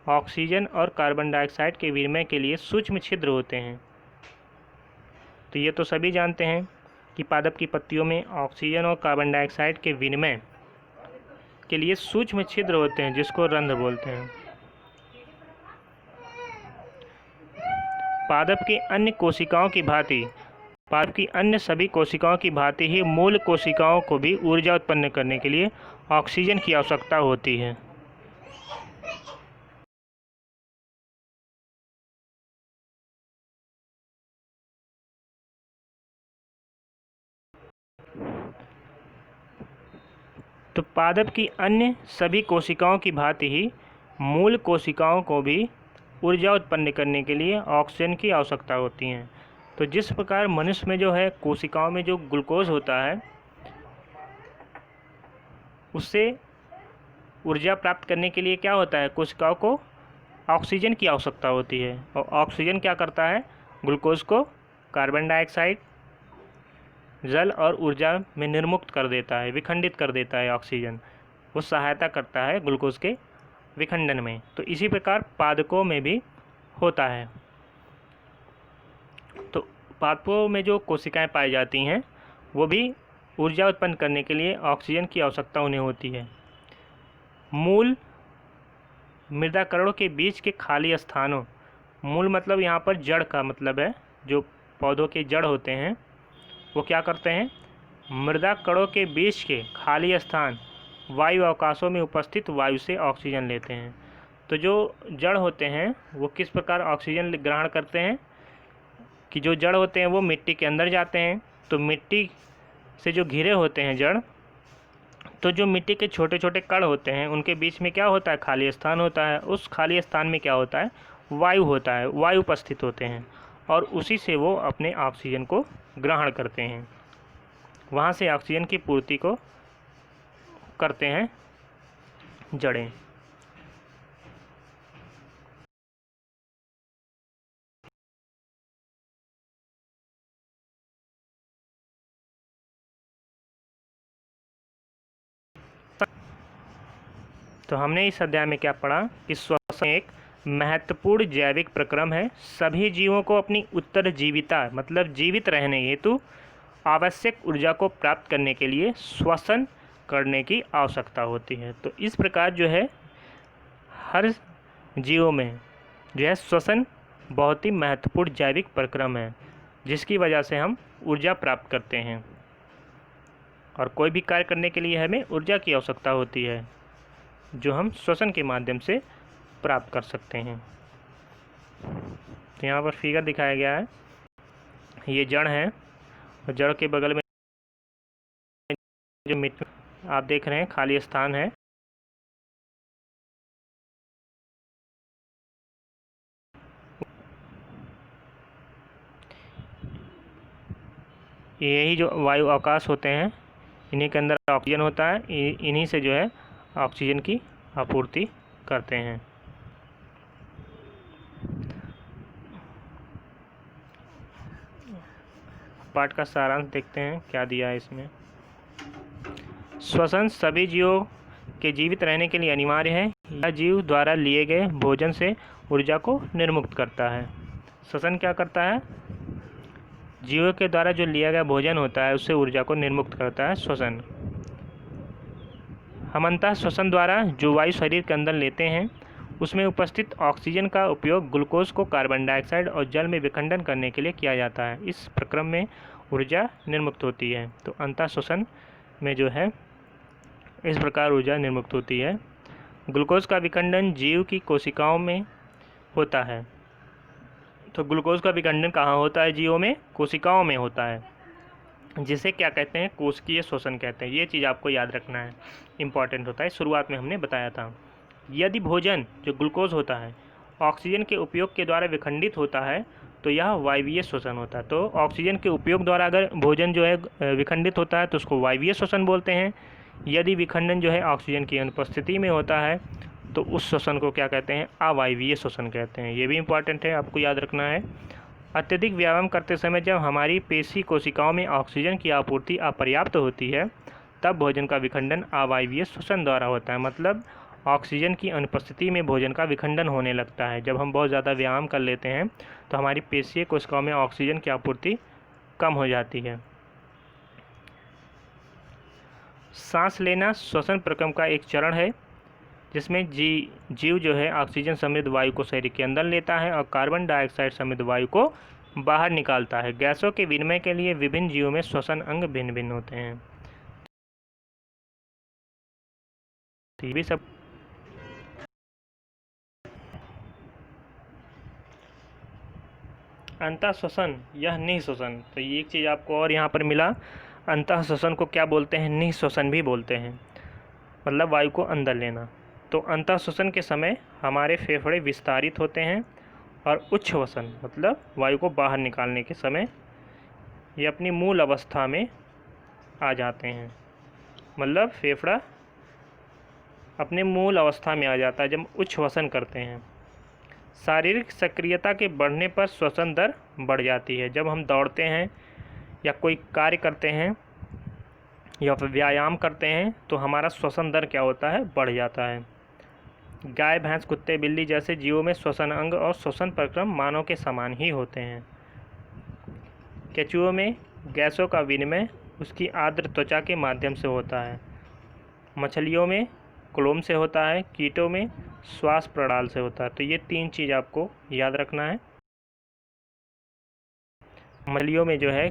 ऑक्सीजन और कार्बन डाइऑक्साइड के विनिमय के लिए सूक्ष्म छिद्र होते हैं। तो ये तो सभी जानते हैं कि पादप की पत्तियों में ऑक्सीजन और कार्बन डाइऑक्साइड के विनिमय के लिए सूक्ष्म छिद्र होते हैं जिसको रंध्र बोलते हैं। पादप की अन्य सभी कोशिकाओं की भांति ही मूल कोशिकाओं को भी ऊर्जा उत्पन्न करने के लिए ऑक्सीजन की आवश्यकता होती है। तो पादप की अन्य सभी कोशिकाओं की भांति ही मूल कोशिकाओं को भी ऊर्जा उत्पन्न करने के लिए ऑक्सीजन की आवश्यकता होती है। तो जिस प्रकार मनुष्य में जो है कोशिकाओं में जो ग्लूकोज होता है उससे ऊर्जा प्राप्त करने के लिए क्या होता है, कोशिकाओं को ऑक्सीजन की आवश्यकता होती है। और ऑक्सीजन क्या करता है, ग्लूकोज को कार्बन डाइऑक्साइड, जल और ऊर्जा में निर्मुक्त कर देता है, विखंडित कर देता है ऑक्सीजन। वो सहायता करता है ग्लूकोज के विखंडन में। तो इसी प्रकार पादपों में भी होता है। तो पादपों में जो कोशिकाएं पाई जाती हैं वो भी ऊर्जा उत्पन्न करने के लिए ऑक्सीजन की आवश्यकता उन्हें होती है। मूल मृदाकणों के बीच के खाली स्थानों, मूल मतलब यहाँ पर जड़ का मतलब है, जो पौधों के जड़ होते हैं वो क्या करते हैं, मृदा कणों के बीच के खाली स्थान वायु अवकाशों में उपस्थित वायु से ऑक्सीजन लेते हैं। तो जो जड़ होते हैं वो किस प्रकार ऑक्सीजन ग्रहण करते हैं कि जो जड़ होते हैं वो मिट्टी के अंदर जाते हैं। तो मिट्टी से जो घिरे होते हैं जड़, तो जो मिट्टी के छोटे छोटे कण होते हैं उनके बीच में क्या होता है, खाली स्थान होता है। उस खाली स्थान में क्या होता है, वायु होता है, वायु उपस्थित होते हैं और उसी से वो अपने ऑक्सीजन को ग्रहण करते हैं। वहाँ से ऑक्सीजन की पूर्ति को करते हैं जड़ें। तो हमने इस अध्याय में क्या पढ़ा कि श्वसन एक महत्वपूर्ण जैविक प्रक्रम है। सभी जीवों को अपनी उत्तरजीविता मतलब जीवित रहने हेतु आवश्यक ऊर्जा को प्राप्त करने के लिए श्वसन करने की आवश्यकता होती है। तो इस प्रकार जो है हर जीवों में जो है श्वसन बहुत ही महत्वपूर्ण जैविक प्रक्रम है, जिसकी वजह से हम ऊर्जा प्राप्त करते हैं। और कोई भी कार्य करने के लिए हमें ऊर्जा की आवश्यकता होती है जो हम श्वसन के माध्यम से प्राप्त कर सकते हैं। तो यहाँ पर फिगर दिखाया गया है, ये जड़ है और जड़ के बगल में जो मिट्टी आप देख रहे हैं खाली स्थान है। यही जो वायु आकाश होते हैं इन्हीं के अंदर ऑक्सीजन होता है, इन्हीं से जो है ऑक्सीजन की आपूर्ति करते हैं। पाठ का सारांश देखते हैं क्या दिया है इसमें। श्वसन सभी जीवों के जीवित रहने के लिए अनिवार्य है। यह जीव द्वारा लिए गए भोजन से ऊर्जा को निर्मुक्त करता है। श्वसन क्या करता है, जीवों के द्वारा जो लिया गया भोजन होता है उससे ऊर्जा को निर्मुक्त करता है श्वसन। हम अंतः श्वसन द्वारा जो वायु शरीर के अंदर लेते हैं उसमें उपस्थित ऑक्सीजन का उपयोग ग्लूकोज को कार्बन डाइऑक्साइड और जल में विखंडन करने के लिए किया जाता है। इस प्रक्रम में ऊर्जा निर्मुक्त होती है। तो अंतः श्वसन में जो है इस प्रकार ऊर्जा निर्मुक्त होती है। ग्लूकोज का विखंडन जीव की कोशिकाओं में होता है। तो ग्लूकोज का विखंडन कहाँ होता है? जीवों में कोशिकाओं में होता है, जिसे क्या कहते हैं? कोशिकीय श्वसन कहते हैं। ये चीज़ आपको याद रखना है, इम्पॉर्टेंट होता है। शुरुआत में हमने बताया था। यदि भोजन जो ग्लूकोज होता है ऑक्सीजन के उपयोग के द्वारा विखंडित होता है तो यह वायवीय श्वसन होता है। तो ऑक्सीजन के उपयोग द्वारा अगर भोजन जो है विखंडित होता है तो उसको वायवीय श्वसन बोलते हैं। यदि विखंडन जो है ऑक्सीजन की अनुपस्थिति में होता है तो उस श्वसन को क्या कहते हैं? अवायवीय श्वसन कहते हैं। ये भी इम्पॉर्टेंट है, आपको याद रखना है। अत्यधिक व्यायाम करते समय जब हमारी पेशी कोशिकाओं में ऑक्सीजन की आपूर्ति अपर्याप्त होती है तब भोजन का विखंडन अवायवीय श्वसन द्वारा होता है। मतलब ऑक्सीजन की अनुपस्थिति में भोजन का विखंडन होने लगता है। जब हम बहुत ज़्यादा व्यायाम कर लेते हैं तो हमारी पेशीय कोशिकाओं में ऑक्सीजन की आपूर्ति कम हो जाती है। सांस लेना श्वसन प्रक्रम का एक चरण है जिसमें जीव जो है ऑक्सीजन समृद्ध वायु को शरीर के अंदर लेता है और कार्बन डाइऑक्साइड समृद्ध वायु को बाहर निकालता है। गैसों के विनिमय के लिए विभिन्न जीवों में श्वसन अंग भिन्न भिन्न होते हैं। तो ये भी सब अंतः श्वसन, यह निःश्वसन। तो ये एक चीज़ आपको और यहाँ पर मिला। अंतः श्वसन को क्या बोलते हैं? निःश्वसन भी बोलते हैं, मतलब वायु को अंदर लेना। तो अंतः श्वसन के समय हमारे फेफड़े विस्तारित होते हैं और उच्छ्वसन मतलब वायु को बाहर निकालने के समय ये अपनी मूल अवस्था में आ जाते हैं। मतलब फेफड़ा अपने मूल अवस्था में आ जाता है जब उच्छ्वसन करते हैं। शारीरिक सक्रियता के बढ़ने पर श्वसन दर बढ़ जाती है। जब हम दौड़ते हैं या कोई कार्य करते हैं या फिर व्यायाम करते हैं तो हमारा श्वसन दर क्या होता है? बढ़ जाता है। गाय, भैंस, कुत्ते, बिल्ली जैसे जीवों में श्वसन अंग और श्वसन प्रक्रम मानव के समान ही होते हैं। केंचुओं में गैसों का विनिमय उसकी आर्द्र त्वचा के माध्यम से होता है। मछलियों में क्लोम से होता है। कीटों में श्वास प्रणाल से होता है। तो ये तीन चीज़ आपको याद रखना है। मछलियों में जो है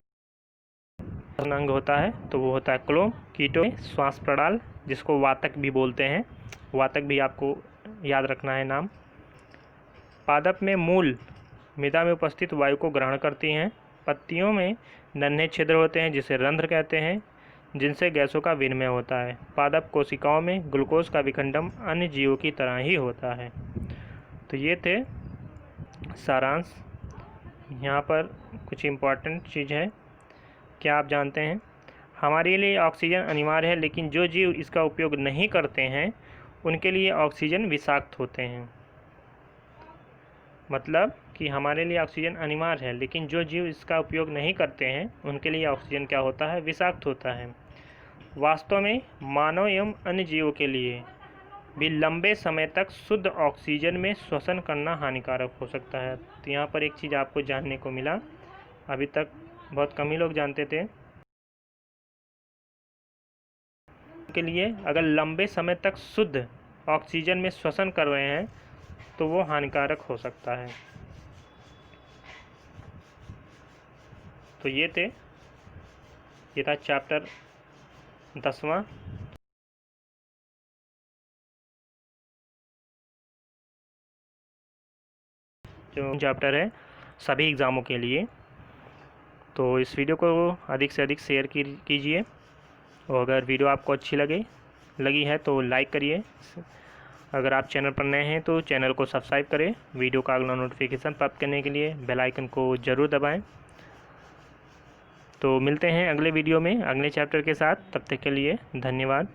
श्वसन अंग होता है तो वो होता है क्लोम। कीटों में श्वास प्रणाल जिसको वातक भी बोलते हैं, वातक भी आपको याद रखना है नाम। पादप में मूल मृदा में उपस्थित वायु को ग्रहण करती हैं। पत्तियों में नन्हे छिद्र होते हैं जिसे रंध्र कहते हैं, जिनसे गैसों का विनिमय होता है। पादप कोशिकाओं में ग्लूकोज का विखंडन अन्य जीवों की तरह ही होता है। तो ये थे सारांश। यहाँ पर कुछ इम्पॉर्टेंट चीज़ है। क्या आप जानते हैं? हमारे लिए ऑक्सीजन अनिवार्य है, लेकिन जो जीव इसका उपयोग नहीं करते हैं उनके लिए ऑक्सीजन विषाक्त होते हैं। मतलब कि हमारे लिए ऑक्सीजन अनिवार्य है, लेकिन जो जीव इसका उपयोग नहीं करते हैं उनके लिए ऑक्सीजन क्या होता है? विषाक्त होता है। वास्तव में मानव एवं अन्य जीवों के लिए भी लंबे समय तक शुद्ध ऑक्सीजन में श्वसन करना हानिकारक हो सकता है। तो यहाँ पर एक चीज़ आपको जानने को मिला, अभी तक बहुत कम ही लोग जानते थे, के लिए अगर लंबे समय तक शुद्ध ऑक्सीजन में श्वसन कर रहे हैं तो वो हानिकारक हो सकता है। तो ये था चैप्टर 10वां। जो चैप्टर है सभी एग्ज़ामों के लिए। तो इस वीडियो को अधिक से अधिक शेयर कीजिए और अगर वीडियो आपको अच्छी लगी है तो लाइक करिए। अगर आप चैनल पर नए हैं तो चैनल को सब्सक्राइब करें। वीडियो का अगला नोटिफिकेशन प्राप्त करने के लिए बेल आइकन को ज़रूर दबाएं। तो मिलते हैं अगले वीडियो में अगले चैप्टर के साथ। तब तक के लिए धन्यवाद।